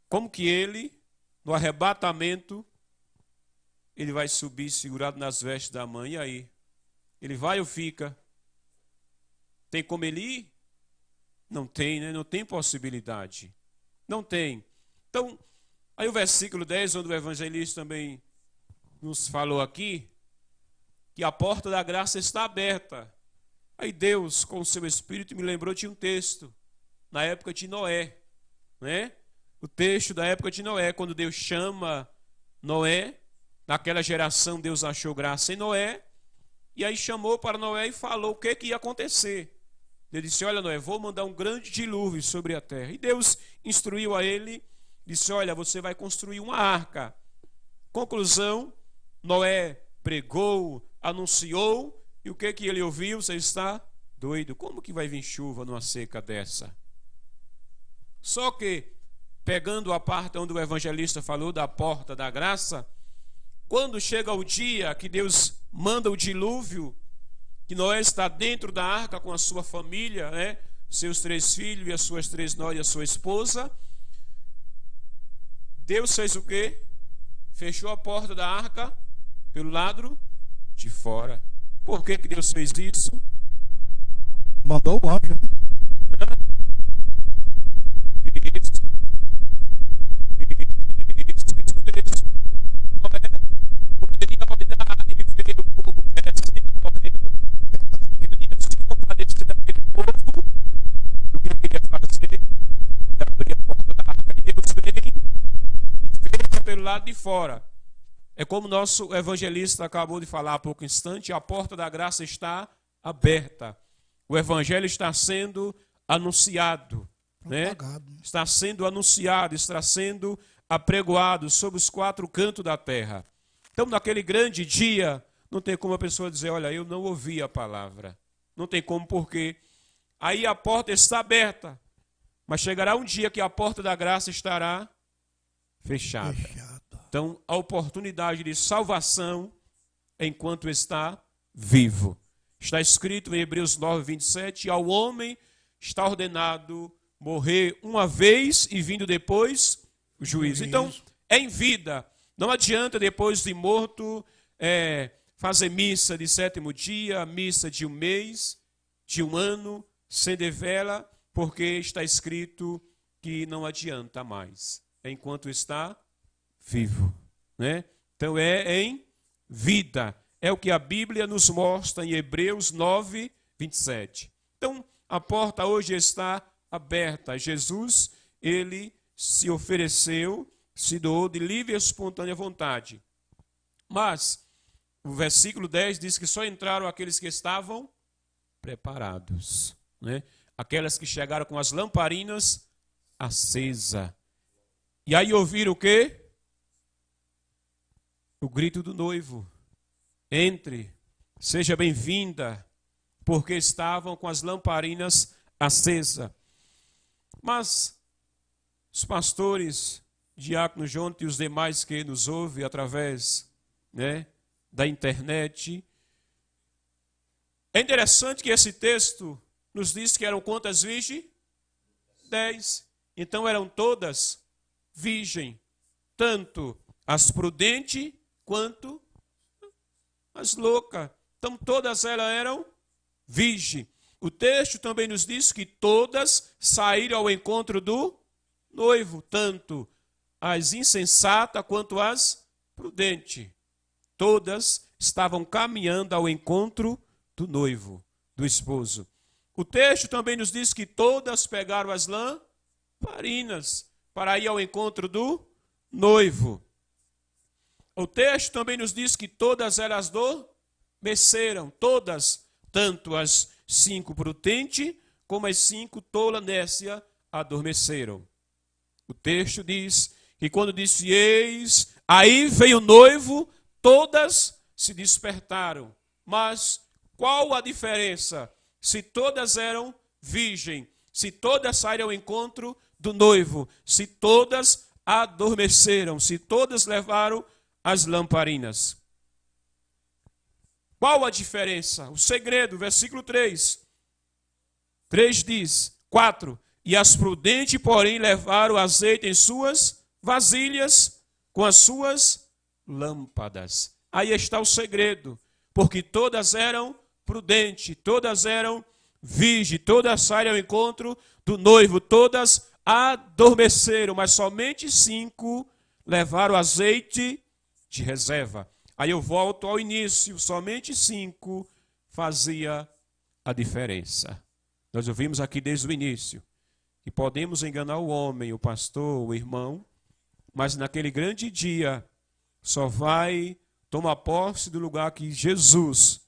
como que ele, no arrebatamento, ele vai subir segurado nas vestes da mãe, e aí? Ele vai ou fica? Tem como ele ir? Não tem, né? Não tem possibilidade. Não tem. Então, aí o versículo 10, onde o evangelista também nos falou aqui, que a porta da graça está aberta. Aí Deus, com o seu Espírito, me lembrou de um texto, na época de Noé, né? O texto da época de Noé, quando Deus chama Noé, naquela geração Deus achou graça em Noé, e aí chamou para Noé e falou o que ia acontecer. Ele disse, olha Noé, vou mandar um grande dilúvio sobre a terra. E Deus instruiu a ele, disse, olha, você vai construir uma arca. Conclusão, Noé pregou, anunciou, e o que ele ouviu? Você está doido. Como que vai vir chuva numa seca dessa? Só que, pegando a parte onde o evangelista falou da porta da graça, quando chega o dia que Deus manda o dilúvio, que Noé está dentro da arca com a sua família, né? Seus 3 filhos e as suas 3 noras e a sua esposa, Deus fez o quê? Fechou a porta da arca pelo lado de fora. Por que Deus fez isso? Mandou o anjo, né? Isso. Noé poderia olhar e ver o povo perecendo, morrendo. Ele ia se compadecer daquele povo. O que ele queria fazer? Abrir a porta da arca. E Deus vem e fecha pelo lado de fora. É como o nosso evangelista acabou de falar há pouco instante, a porta da graça está aberta. O evangelho está sendo anunciado, né? Está sendo anunciado, está sendo apregoado sobre os 4 cantos da terra. Então, naquele grande dia, não tem como a pessoa dizer, olha, eu não ouvi a palavra. Não tem como, porque aí a porta está aberta, mas chegará um dia que a porta da graça estará fechada. Então, a oportunidade de salvação enquanto está vivo. Está escrito em Hebreus 9, 27, ao homem está ordenado morrer uma vez e vindo depois o juízo. Então, é em vida. Não adianta depois de morto fazer missa de 7º dia, missa de 1 mês, de um ano, acender vela, porque está escrito que não adianta mais, enquanto está vivo, né? Então é em vida. É o que a Bíblia nos mostra em Hebreus 9, 27. Então, a porta hoje está aberta. Jesus, ele se ofereceu, se doou de livre e espontânea vontade. Mas, o versículo 10 diz que só entraram aqueles que estavam preparados, né? Aquelas que chegaram com as lamparinas acesas. E aí ouviram o quê? O grito do noivo. Entre, seja bem-vinda, porque estavam com as lamparinas acesas. Mas os pastores, diácono João e os demais que nos ouvem através, né, da internet, é interessante que esse texto nos diz que eram quantas virgens? 10. Então eram todas virgens, tanto as prudentes quanto as loucas. Então todas elas eram virgens. O texto também nos diz que todas saíram ao encontro do noivo, tanto as insensatas quanto as prudentes. Todas estavam caminhando ao encontro do noivo, do esposo. O texto também nos diz que todas pegaram as lamparinas para ir ao encontro do noivo. O texto também nos diz que todas elas adormeceram, todas, tanto as 5 prudentes como as 5 tolas nécias adormeceram. O texto diz que quando disse eis, aí veio o noivo, todas se despertaram. Mas qual a diferença? Se todas eram virgens, se todas saíram ao encontro do noivo, se todas adormeceram, se todas levaram as lamparinas. Qual a diferença? O segredo, versículo 3. 3 diz, 4. E as prudentes, porém, levaram azeite em suas vasilhas com as suas lâmpadas. Aí está o segredo, porque todas eram prudentes, todas eram virgens, todas saíram ao encontro do noivo, todas adormeceram, mas somente 5 levaram azeite de reserva. Aí eu volto ao início, somente 5 fazia a diferença. Nós ouvimos aqui desde o início que podemos enganar o homem, o pastor, o irmão, mas naquele grande dia só vai tomar posse do lugar que Jesus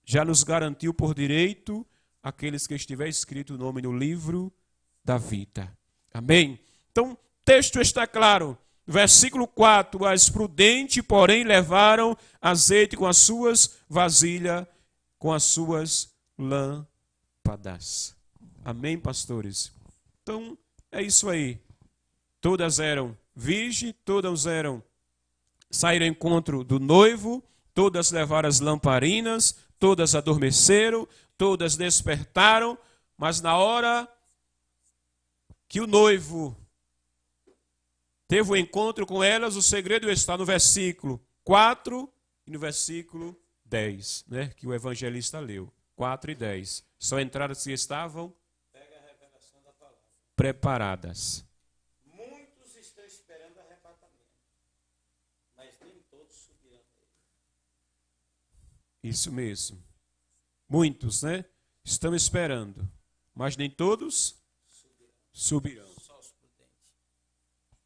já nos garantiu por direito aqueles que estiver escrito o nome no livro da vida. Amém? Então, o texto está claro. Versículo 4, as prudentes, porém, levaram azeite com as suas vasilhas, com as suas lâmpadas. Amém, pastores? Então, é isso aí. Todas eram virgens, todas saíram ao encontro do noivo, todas levaram as lamparinas, todas adormeceram, todas despertaram, mas na hora que o noivo teve um encontro com elas, o segredo está no versículo 4 e no versículo 10, né, que o evangelista leu. 4 e 10. Só entraram se estavam preparadas. Muitos estão esperando arrebatamento, mas nem todos subirão. Isso mesmo. Muitos, né? Estão esperando, mas nem todos subirão. Só os prudentes.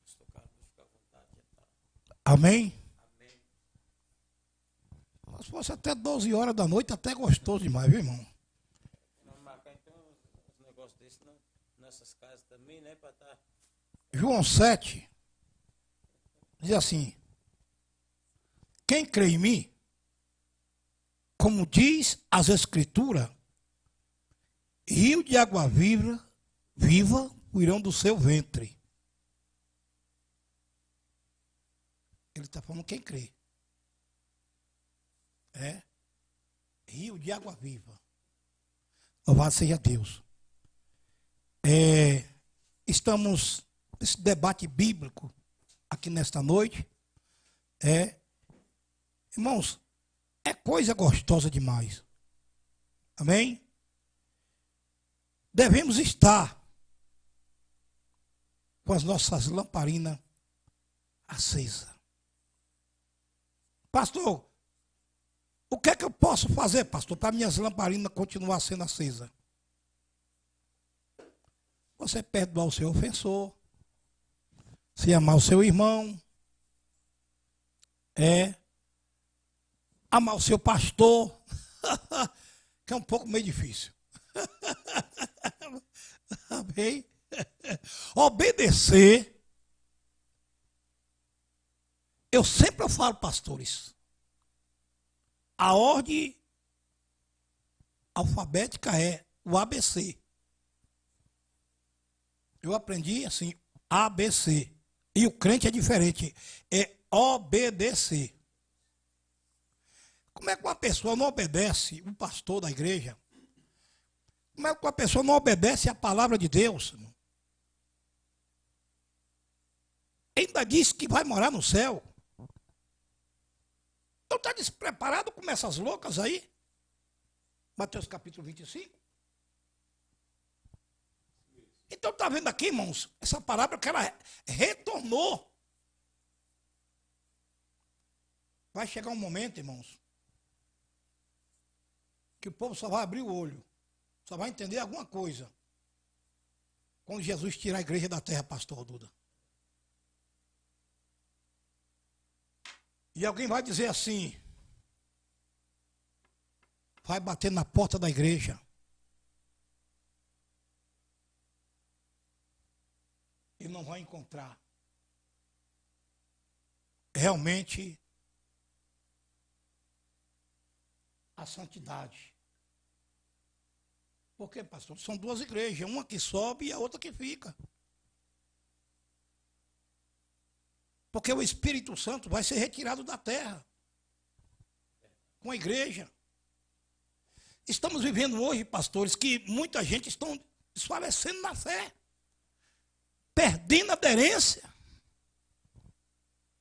Pastor Carlos, fica à vontade. Amém? Amém. Se fosse até 12 horas da noite, até gostoso demais, viu, irmão? Vamos marcar então uns negócios desses nessas casas também, né? Para estar. João 7 diz assim: quem crê em mim, como diz as Escrituras, rio de água viva fluirão do seu ventre. Ele está falando quem crê. É rio de água viva. Louvado seja Deus. Estamos nesse debate bíblico aqui nesta noite. Irmãos, é coisa gostosa demais. Amém? devemos estar com as nossas lamparinas acesas. Pastor, o que é que eu posso fazer, pastor, para minhas lamparinas continuar sendo acesas? Você perdoar o seu ofensor, se amar o seu irmão, amar o seu pastor, que é um pouco meio difícil. Amém? Obedecer. Eu sempre falo, pastores, a ordem alfabética é o ABC. Eu aprendi assim, ABC. E o crente é diferente, é obedecer. Como é que uma pessoa não obedece um pastor da igreja? Como é que uma pessoa não obedece a palavra de Deus? Ainda diz que vai morar no céu. Então está despreparado com essas loucas aí? Mateus capítulo 25. Então está vendo aqui, irmãos, essa palavra que ela retornou. Vai chegar um momento, irmãos, que o povo só vai abrir o olho, só vai entender alguma coisa quando Jesus tirar a igreja da terra, pastor Duda. E alguém vai dizer assim, vai bater na porta da igreja. E não vai encontrar realmente a santidade. Por quê, pastor? São duas igrejas, uma que sobe e a outra que fica. Porque o Espírito Santo vai ser retirado da terra com a igreja. Estamos vivendo hoje, pastores, que muita gente está desfalecendo na fé, perdendo a aderência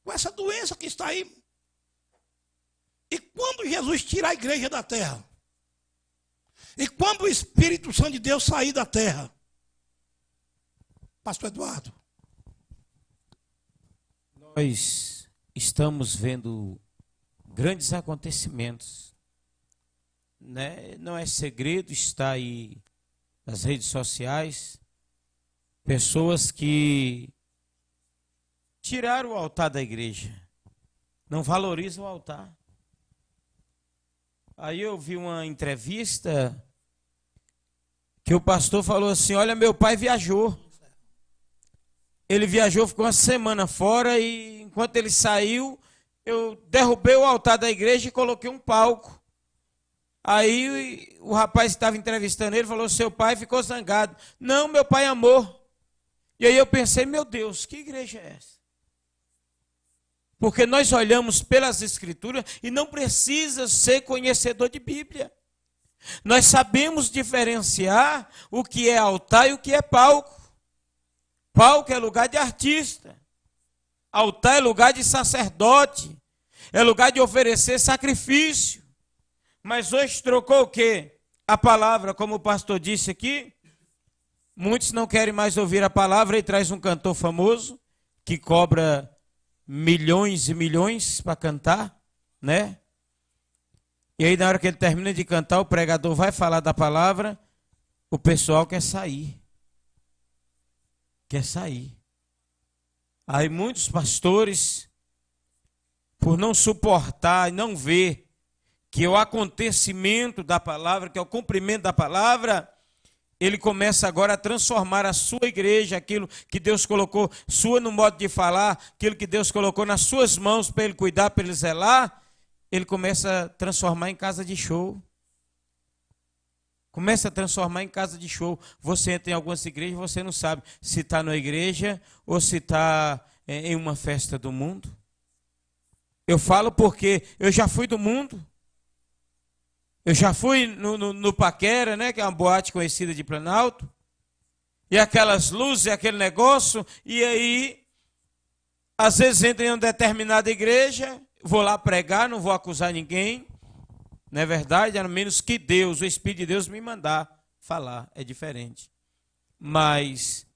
com essa doença que está aí. E quando Jesus tirar a igreja da terra, e quando o Espírito Santo de Deus sair da terra, pastor Eduardo, nós estamos vendo grandes acontecimentos, né? Não é segredo, está aí nas redes sociais, pessoas que tiraram o altar da igreja, não valorizam o altar. Aí eu vi uma entrevista que o pastor falou assim, olha, meu pai viajou. Ele viajou, ficou uma semana fora e enquanto ele saiu, eu derrubei o altar da igreja e coloquei um palco. Aí o rapaz que estava entrevistando ele falou, seu pai ficou zangado. Não, meu pai amou. E aí eu pensei, meu Deus, que igreja é essa? Porque nós olhamos pelas escrituras e não precisa ser conhecedor de Bíblia. Nós sabemos diferenciar o que é altar e o que é palco. Palco é lugar de artista. Altar é lugar de sacerdote. É lugar de oferecer sacrifício. Mas hoje trocou o quê? A palavra, como o pastor disse aqui. Muitos não querem mais ouvir a palavra e traz um cantor famoso que cobra milhões e milhões para cantar, né? E aí na hora que ele termina de cantar, o pregador vai falar da palavra, o pessoal quer sair. Quer sair. Aí muitos pastores, por não suportar e não ver que é o acontecimento da palavra, que é o cumprimento da palavra, ele começa agora a transformar a sua igreja, aquilo que Deus colocou sua no modo de falar, aquilo que Deus colocou nas suas mãos para ele cuidar, para ele zelar, ele começa a transformar em casa de show. Começa a transformar em casa de show. Você entra em algumas igrejas, você não sabe se está na igreja ou se está em uma festa do mundo. Eu falo porque eu já fui do mundo. Eu já fui no Paquera, né, que é uma boate conhecida de Planalto, e aquelas luzes, aquele negócio, e aí, às vezes entro em uma determinada igreja, vou lá pregar, não vou acusar ninguém, não é verdade? A menos que Deus, o Espírito de Deus me mandar falar, é diferente. Mas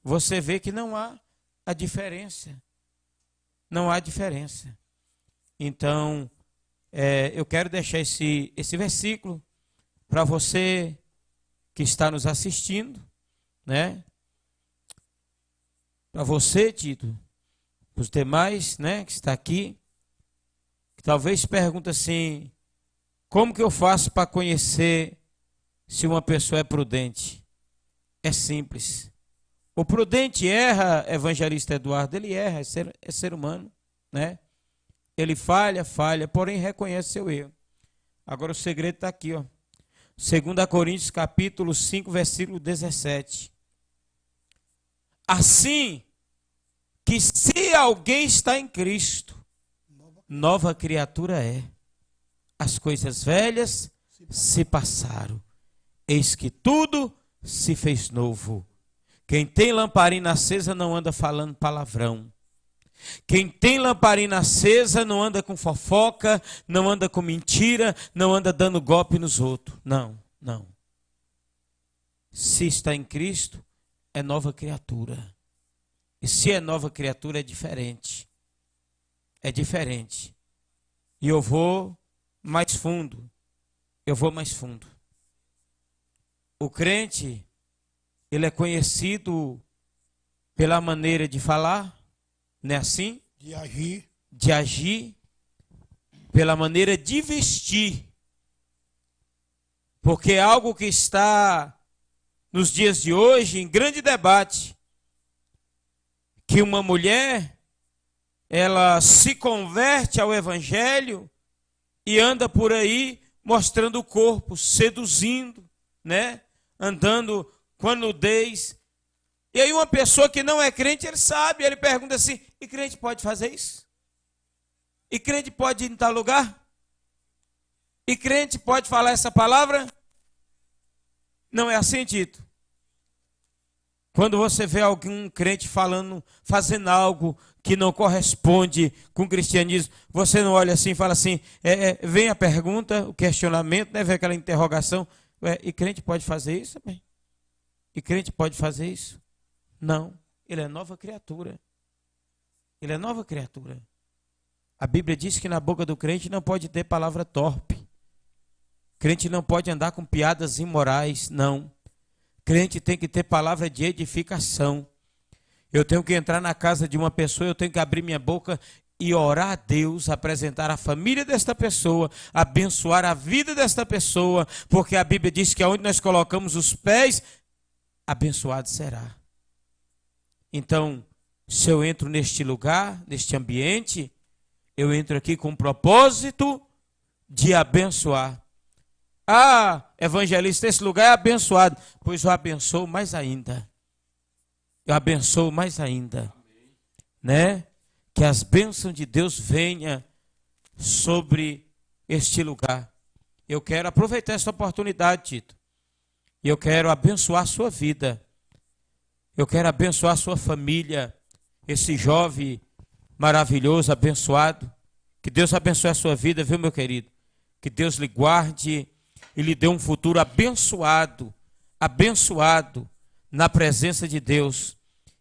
você vê que não há a diferença. Não há diferença. Então, eu quero deixar esse versículo para você que está nos assistindo, né? Para você, Tito, os demais, né, que está aqui, que talvez pergunta assim: como que eu faço para conhecer se uma pessoa é prudente? É simples. O prudente erra, evangelista Eduardo, ele erra, é ser humano, né? Ele falha, porém reconhece seu erro. Agora o segredo está aqui, ó. 2 Coríntios capítulo 5, versículo 17. Assim que se alguém está em Cristo, nova criatura é. As coisas velhas se passaram, eis que tudo se fez novo. Quem tem lamparina acesa não anda falando palavrão. Quem tem lamparina acesa não anda com fofoca, não anda com mentira, não anda dando golpe nos outros. Não, não. Se está em Cristo, é nova criatura. E se é nova criatura, é diferente. É diferente. E eu vou mais fundo. Eu vou mais fundo. O crente, ele é conhecido pela maneira de falar, não é assim? De agir, pela maneira de vestir. Porque é algo que está nos dias de hoje em grande debate, que uma mulher, ela se converte ao evangelho e anda por aí mostrando o corpo, seduzindo, né? Andando com a nudez. E aí uma pessoa que não é crente, ele sabe, ele pergunta assim: e crente pode fazer isso? E crente pode ir em tal lugar? E crente pode falar essa palavra? Não é assim, Tito? Quando você vê algum crente fazendo algo que não corresponde com o cristianismo, você não olha assim e fala assim, vem a pergunta, o questionamento, né, vem aquela interrogação, e crente pode fazer isso? E crente pode fazer isso? Não, ele é nova criatura. Ele é nova criatura. A Bíblia diz que na boca do crente não pode ter palavra torpe. Crente não pode andar com piadas imorais, não. Crente tem que ter palavra de edificação. Eu tenho que entrar na casa de uma pessoa, eu tenho que abrir minha boca e orar a Deus, apresentar a família desta pessoa, abençoar a vida desta pessoa, porque a Bíblia diz que aonde nós colocamos os pés, abençoado será. Então, se eu entro neste lugar, neste ambiente, eu entro aqui com o propósito de abençoar. Ah, evangelista, esse lugar é abençoado. Pois eu abençoo mais ainda. Eu abençoo mais ainda. Né? Que as bênçãos de Deus venham sobre este lugar. Eu quero aproveitar essa oportunidade, Tito. E eu quero abençoar a sua vida. Eu quero abençoar a sua família. Esse jovem maravilhoso, abençoado. Que Deus abençoe a sua vida, viu, meu querido? Que Deus lhe guarde e lhe dê um futuro abençoado, abençoado na presença de Deus.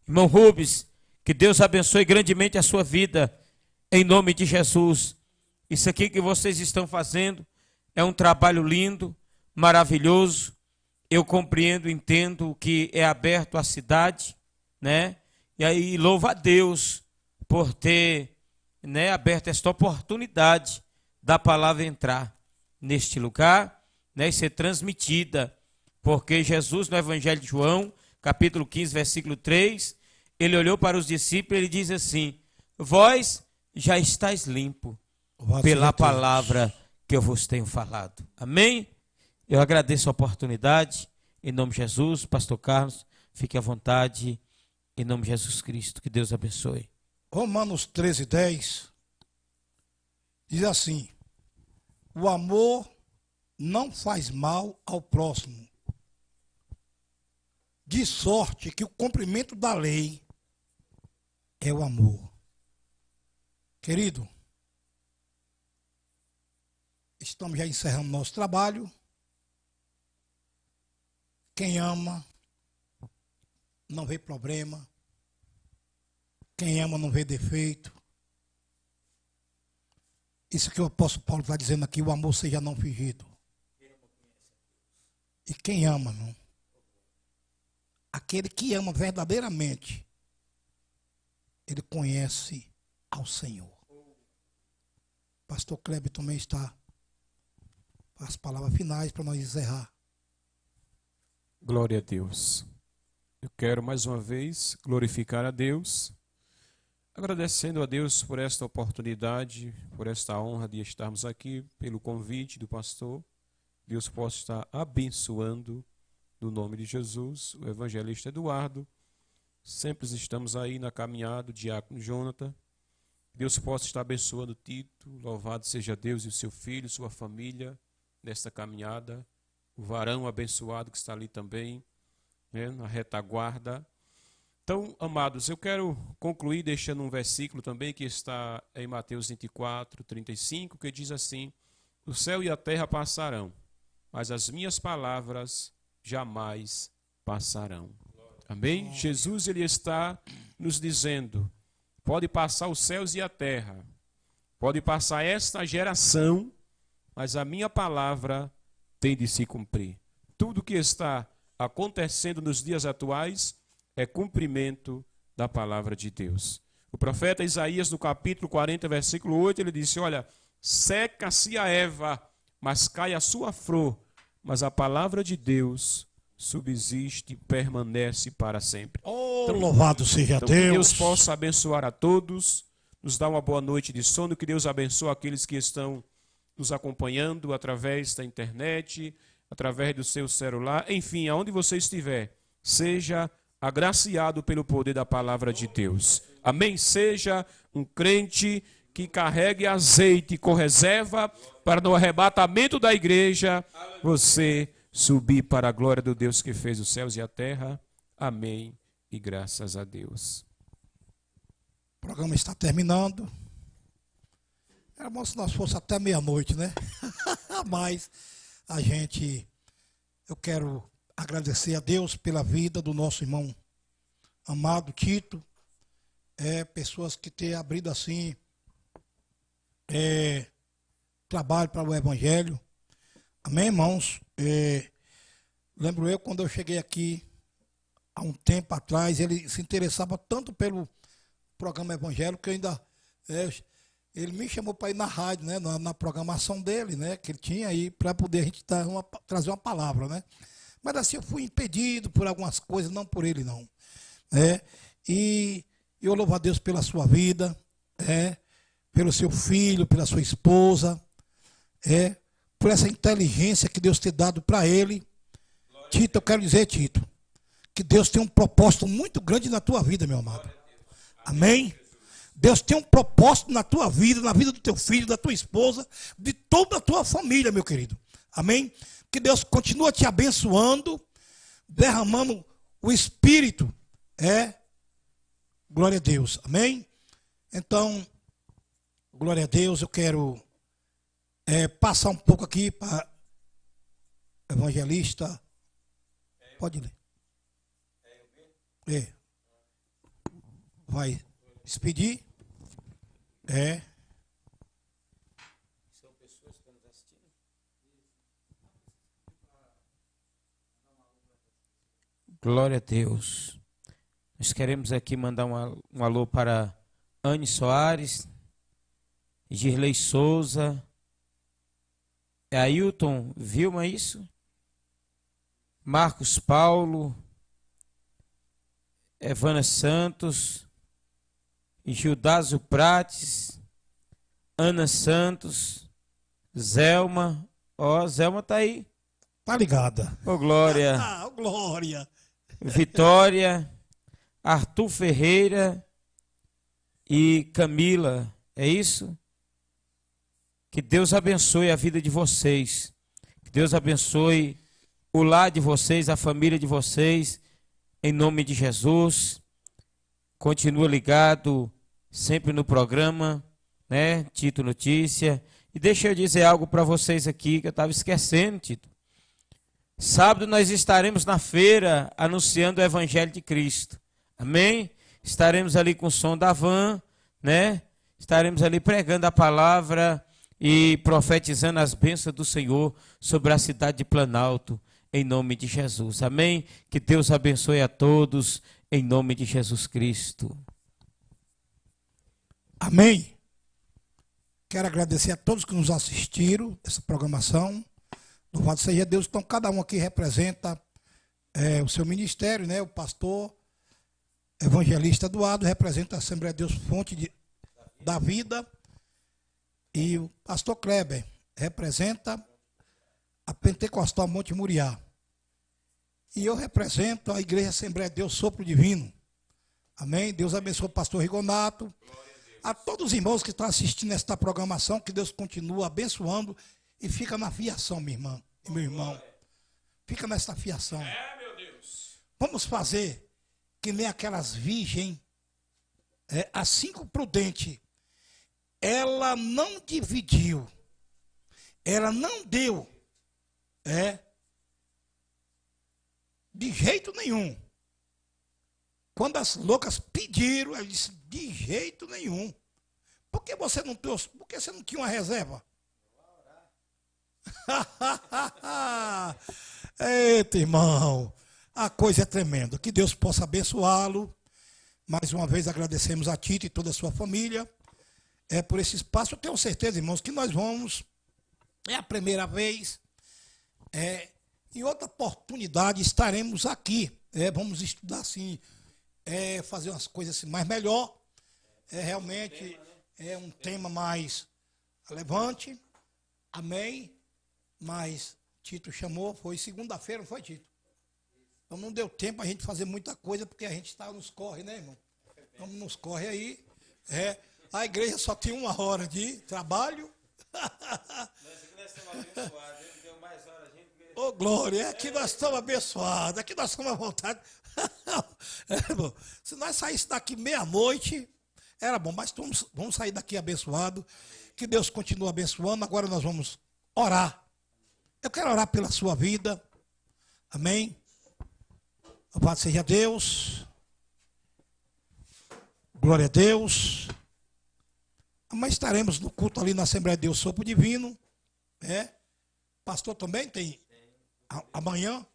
Irmão Rubens, que Deus abençoe grandemente a sua vida, em nome de Jesus. Isso aqui que vocês estão fazendo é um trabalho lindo, maravilhoso. Eu compreendo, entendo que é aberto à cidade, né? E aí louvo a Deus por ter, né, aberto esta oportunidade da palavra entrar neste lugar, né, e ser transmitida, porque Jesus no Evangelho de João, capítulo 15, versículo 3, ele olhou para os discípulos e ele diz assim: vós já estáis limpo pela palavra que eu vos tenho falado. Amém? Eu agradeço a oportunidade, em nome de Jesus. Pastor Carlos, fique à vontade, em nome de Jesus Cristo, que Deus abençoe. Romanos 13:10 diz assim: o amor não faz mal ao próximo, de sorte que o cumprimento da lei é o amor. Querido, estamos já encerrando nosso trabalho. Quem ama não vê problema. Quem ama não vê defeito. Isso que o apóstolo Paulo está dizendo aqui, o amor seja não fingido. E quem ama, não? Aquele que ama verdadeiramente, ele conhece ao Senhor. Pastor Kleber também está com as palavras finais para nós encerrar. Glória a Deus. Eu quero mais uma vez glorificar a Deus, agradecendo a Deus por esta oportunidade, por esta honra de estarmos aqui, pelo convite do pastor. Deus possa estar abençoando, no nome de Jesus, o evangelista Eduardo. Sempre estamos aí na caminhada, o diácono Jonathan. Deus possa estar abençoando Tito. Louvado seja Deus e o seu filho, sua família, nesta caminhada. O varão abençoado que está ali também, né, na retaguarda. Então, amados, eu quero concluir deixando um versículo também que está em Mateus 24, 35, que diz assim: o céu e a terra passarão, mas as minhas palavras jamais passarão. Amém? Jesus, ele está nos dizendo, pode passar os céus e a terra, pode passar esta geração, mas a minha palavra tem de se cumprir. Tudo que está acontecendo nos dias atuais é cumprimento da palavra de Deus. O profeta Isaías, no capítulo 40, versículo 8, ele disse, olha, seca-se a erva, mas cai a sua flor, mas a palavra de Deus subsiste e permanece para sempre. Oh, louvado seja Deus. Deus. Que Deus possa abençoar a todos, nos dar uma boa noite de sono, que Deus abençoe aqueles que estão nos acompanhando através da internet, através do seu celular, enfim, aonde você estiver, seja agraciado pelo poder da palavra de Deus. Amém? Seja um crente que carregue azeite com reserva para no arrebatamento da igreja você subir para a glória do Deus que fez os céus e a terra. Amém e graças a Deus. O programa está terminando. Era bom se nós fosse até meia-noite, né? Mas eu quero agradecer a Deus pela vida do nosso irmão amado Tito. Pessoas que têm abrido assim trabalho para o Evangelho. Amém, irmãos? Lembro eu, quando eu cheguei aqui, há um tempo atrás, ele se interessava tanto pelo programa Evangelho, que eu ainda... ele me chamou para ir na rádio, né, na programação dele, né, que ele tinha aí, para poder a gente trazer uma palavra, né? Mas assim, eu fui impedido por algumas coisas, não por ele, não. E eu louvo a Deus pela sua vida, pelo seu filho, pela sua esposa, por essa inteligência que Deus tem dado para ele. Tito, eu quero dizer, Tito, que Deus tem um propósito muito grande na tua vida, meu amado. Amém? Deus tem um propósito na tua vida, na vida do teu filho, da tua esposa, de toda a tua família, meu querido. Amém? Que Deus continua te abençoando, derramando o Espírito. Glória a Deus. Amém? Então, glória a Deus, eu quero passar um pouco aqui para evangelista. Pode ler. Vai despedir. São pessoas que estão nos assistindo. Glória a Deus. Nós queremos aqui mandar um alô para Anne Soares, Girlei Souza, Ailton Vilma, isso? Marcos Paulo, Evana Santos, Gildásio Prates, Ana Santos, Zelma. Zelma está aí. Tá ligada. Glória. Glória. Vitória, Arthur Ferreira e Camila. É isso? Que Deus abençoe a vida de vocês. Que Deus abençoe o lar de vocês, a família de vocês. Em nome de Jesus. Continua ligado sempre no programa, né? Tito Notícia. E deixa eu dizer algo para vocês aqui que eu estava esquecendo, Tito. Sábado nós estaremos na feira anunciando o Evangelho de Cristo. Amém? Estaremos ali com o som da van, né? Estaremos ali pregando a palavra e profetizando as bênçãos do Senhor sobre a cidade de Planalto, em nome de Jesus. Amém? Que Deus abençoe a todos, em nome de Jesus Cristo. Amém. Quero agradecer a todos que nos assistiram essa programação. Louvado seja Deus. Então, cada um aqui representa o seu ministério, né? O pastor evangelista Eduardo representa a Assembleia de Deus Fonte da Vida. E o pastor Kleber representa a Pentecostal Monte Muriá. E eu represento a Igreja Assembleia de Deus Sopro Divino. Amém? Deus abençoe o pastor Rigonato. A todos os irmãos que estão assistindo esta programação, que Deus continue abençoando e fica na fiação, minha irmã e meu irmão. Fica nesta fiação. Meu Deus. Vamos fazer que nem aquelas virgens, as 5 prudentes. Ela não dividiu, ela não deu, de jeito nenhum. Quando as loucas pediram, ela disse, de jeito nenhum. Por que você não trouxe? Por que você não tinha uma reserva? Eita, irmão, a coisa é tremenda. Que Deus possa abençoá-lo. Mais uma vez agradecemos a Tito e toda a sua família por esse espaço. Eu tenho certeza, irmãos, que nós vamos, é a primeira vez, em outra oportunidade estaremos aqui. Vamos estudar assim, fazer umas coisas assim mais melhor. Realmente é um tema mais relevante. Amém. Mas Tito chamou, foi segunda-feira, não foi, Tito? Então não deu tempo a gente fazer muita coisa, porque a gente está nos corre, né, irmão? Vamos nos corre aí. A igreja só tem 1 hora de trabalho. Nós estamos abençoados, ele deu mais horas a gente. Ô, glória, aqui nós estamos abençoados, aqui nós estamos à vontade. Bom, se nós saíssemos daqui meia-noite, era bom, mas vamos sair daqui abençoados. Que Deus continue abençoando. Agora nós vamos orar. Eu quero orar pela sua vida. Amém. Louvado seja Deus. Glória a Deus. Amanhã estaremos no culto ali na Assembleia de Deus Sopro Divino. Pastor também tem amanhã.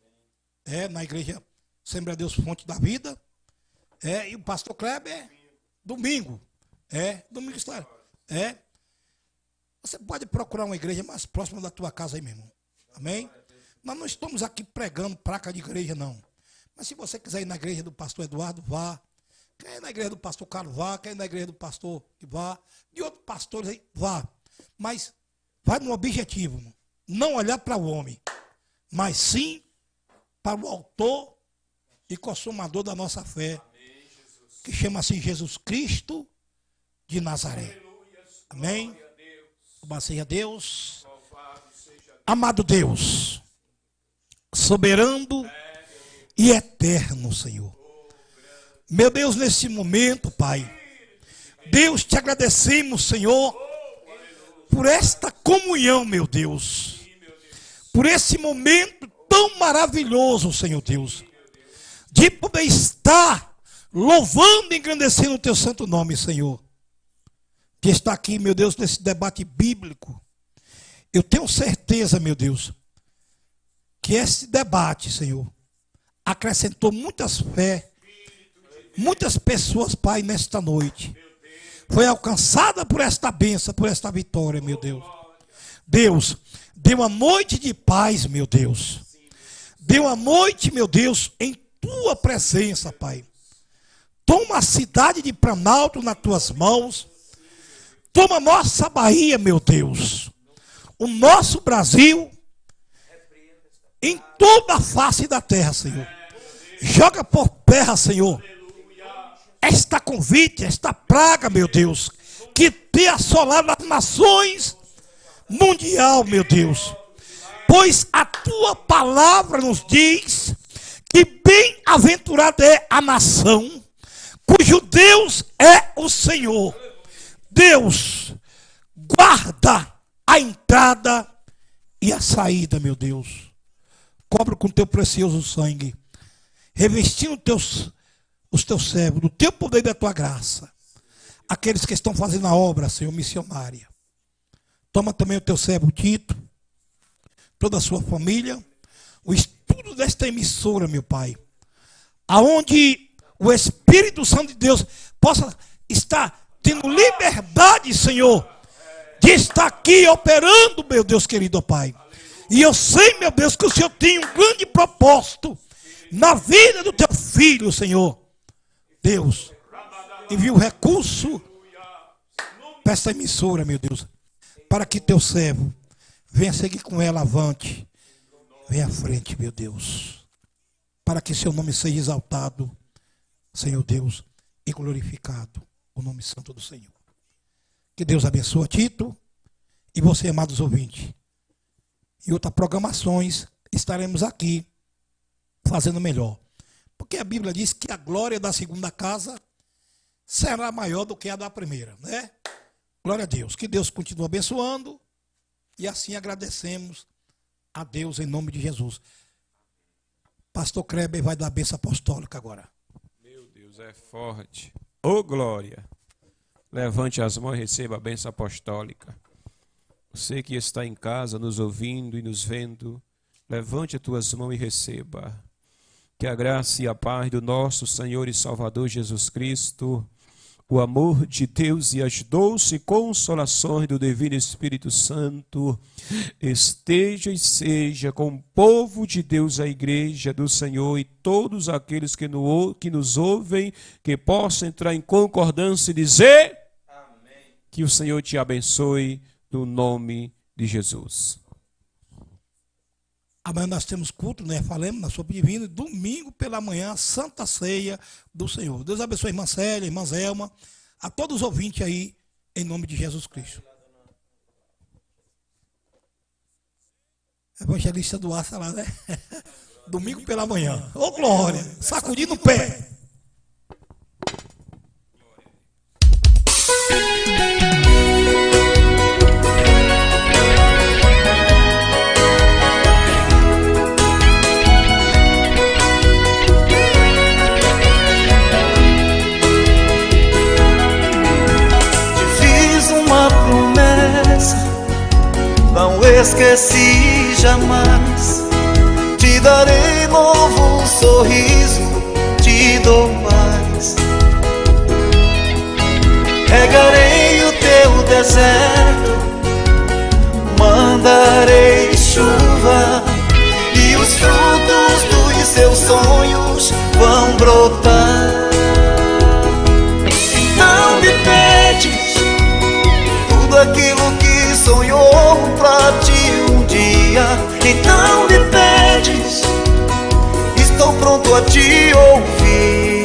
Na igreja Assembleia de Deus Fonte da Vida. E o pastor Kleber domingo. Domingo estará. Você pode procurar uma igreja mais próxima da tua casa aí, meu irmão. Amém? Nós não estamos aqui pregando placa de igreja, não. Mas se você quiser ir na igreja do pastor Eduardo, vá. Quer ir na igreja do pastor Carlos, vá. Quer ir na igreja do pastor, vá. De outros pastores aí, vá. Mas vai no objetivo, irmão. Não olhar para o homem, mas sim para o autor e consumador da nossa fé, que chama-se Jesus Cristo de Nazaré. Amém? Louvado seja Deus. Amado Deus, soberano e eterno, Senhor. Meu Deus, nesse momento, Pai, Deus, te agradecemos, Senhor, por esta comunhão, meu Deus, por esse momento tão maravilhoso, Senhor Deus, de poder estar louvando e engrandecendo o teu santo nome, Senhor. De estar aqui, meu Deus, nesse debate bíblico. Eu tenho certeza, meu Deus, que esse debate, Senhor, acrescentou muitas fé, muitas pessoas, Pai, nesta noite. Foi alcançada por esta bênção, por esta vitória, meu Deus. Deus, deu uma noite de paz, meu Deus. Deu uma noite, meu Deus, em tua presença, Pai. Toma a cidade de Planalto nas tuas mãos. Toma a nossa Bahia, meu Deus. O nosso Brasil, em toda a face da terra, Senhor. Joga por terra, Senhor, esta convite, esta praga, meu Deus, que tem assolado as nações mundial, meu Deus. Pois a tua palavra nos diz que bem-aventurada é a nação cujo Deus é o Senhor. Deus, guarda a entrada e a saída, meu Deus. cobre com teu precioso sangue, revestindo os teus servos do teu poder e da tua graça. Aqueles que estão fazendo a obra, Senhor, missionária. Toma também o teu servo Tito, toda a sua família, o estudo desta emissora, meu Pai, aonde o Espírito Santo de Deus possa estar tendo liberdade, Senhor, de estar aqui operando, meu Deus querido, ó Pai. E eu sei, meu Deus, que o Senhor tem um grande propósito na vida do teu filho, Senhor. Deus, envia o recurso para essa emissora, meu Deus, para que teu servo venha seguir com ela avante, venha à frente, meu Deus, para que seu nome seja exaltado, Senhor Deus, e glorificado o nome santo do Senhor. Que Deus abençoe Tito e você, amados ouvintes. Em outras programações estaremos aqui fazendo melhor. Porque a Bíblia diz que a glória da segunda casa será maior do que a da primeira, né? Glória a Deus. Que Deus continue abençoando e assim agradecemos a Deus em nome de Jesus. Pastor Kleber vai dar a bênção apostólica agora. Meu Deus, é forte. Ô glória! Levante as mãos e receba a bênção apostólica. Você que está em casa nos ouvindo e nos vendo, levante as tuas mãos e receba. Que a graça e a paz do nosso Senhor e Salvador Jesus Cristo, o amor de Deus e as doces consolações do Divino Espírito Santo esteja e seja com o povo de Deus, a igreja do Senhor e todos aqueles que nos ouvem, que possam entrar em concordância e dizer amém. Que o Senhor te abençoe no nome de Jesus. Amanhã nós temos culto, né? Falamos na Sopa Divina. Domingo pela manhã, Santa Ceia do Senhor. Deus abençoe a irmã Célia, a irmã Zelma, a todos os ouvintes aí, em nome de Jesus Cristo. Evangelista do Aço lá, né? Domingo pela manhã. Ô glória! Sacudindo o pé. Não esqueci jamais. Te darei novo sorriso, te dou mais. Regarei o teu deserto, mandarei chuva, e os frutos dos seus sonhos vão brotar. Não me pedes tudo aquilo que sonhou pra ti um dia, então me pedes, estou pronto a te ouvir.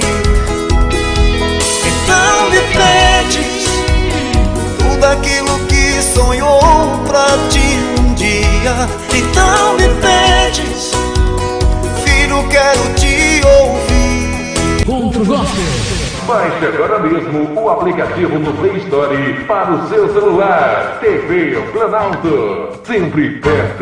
Então me pedes tudo aquilo que sonhou pra ti um dia, então me pedes, filho, quero te ouvir. Contra o gospel. Baixe agora mesmo o aplicativo do Play Store para o seu celular. TV Planalto, sempre perto.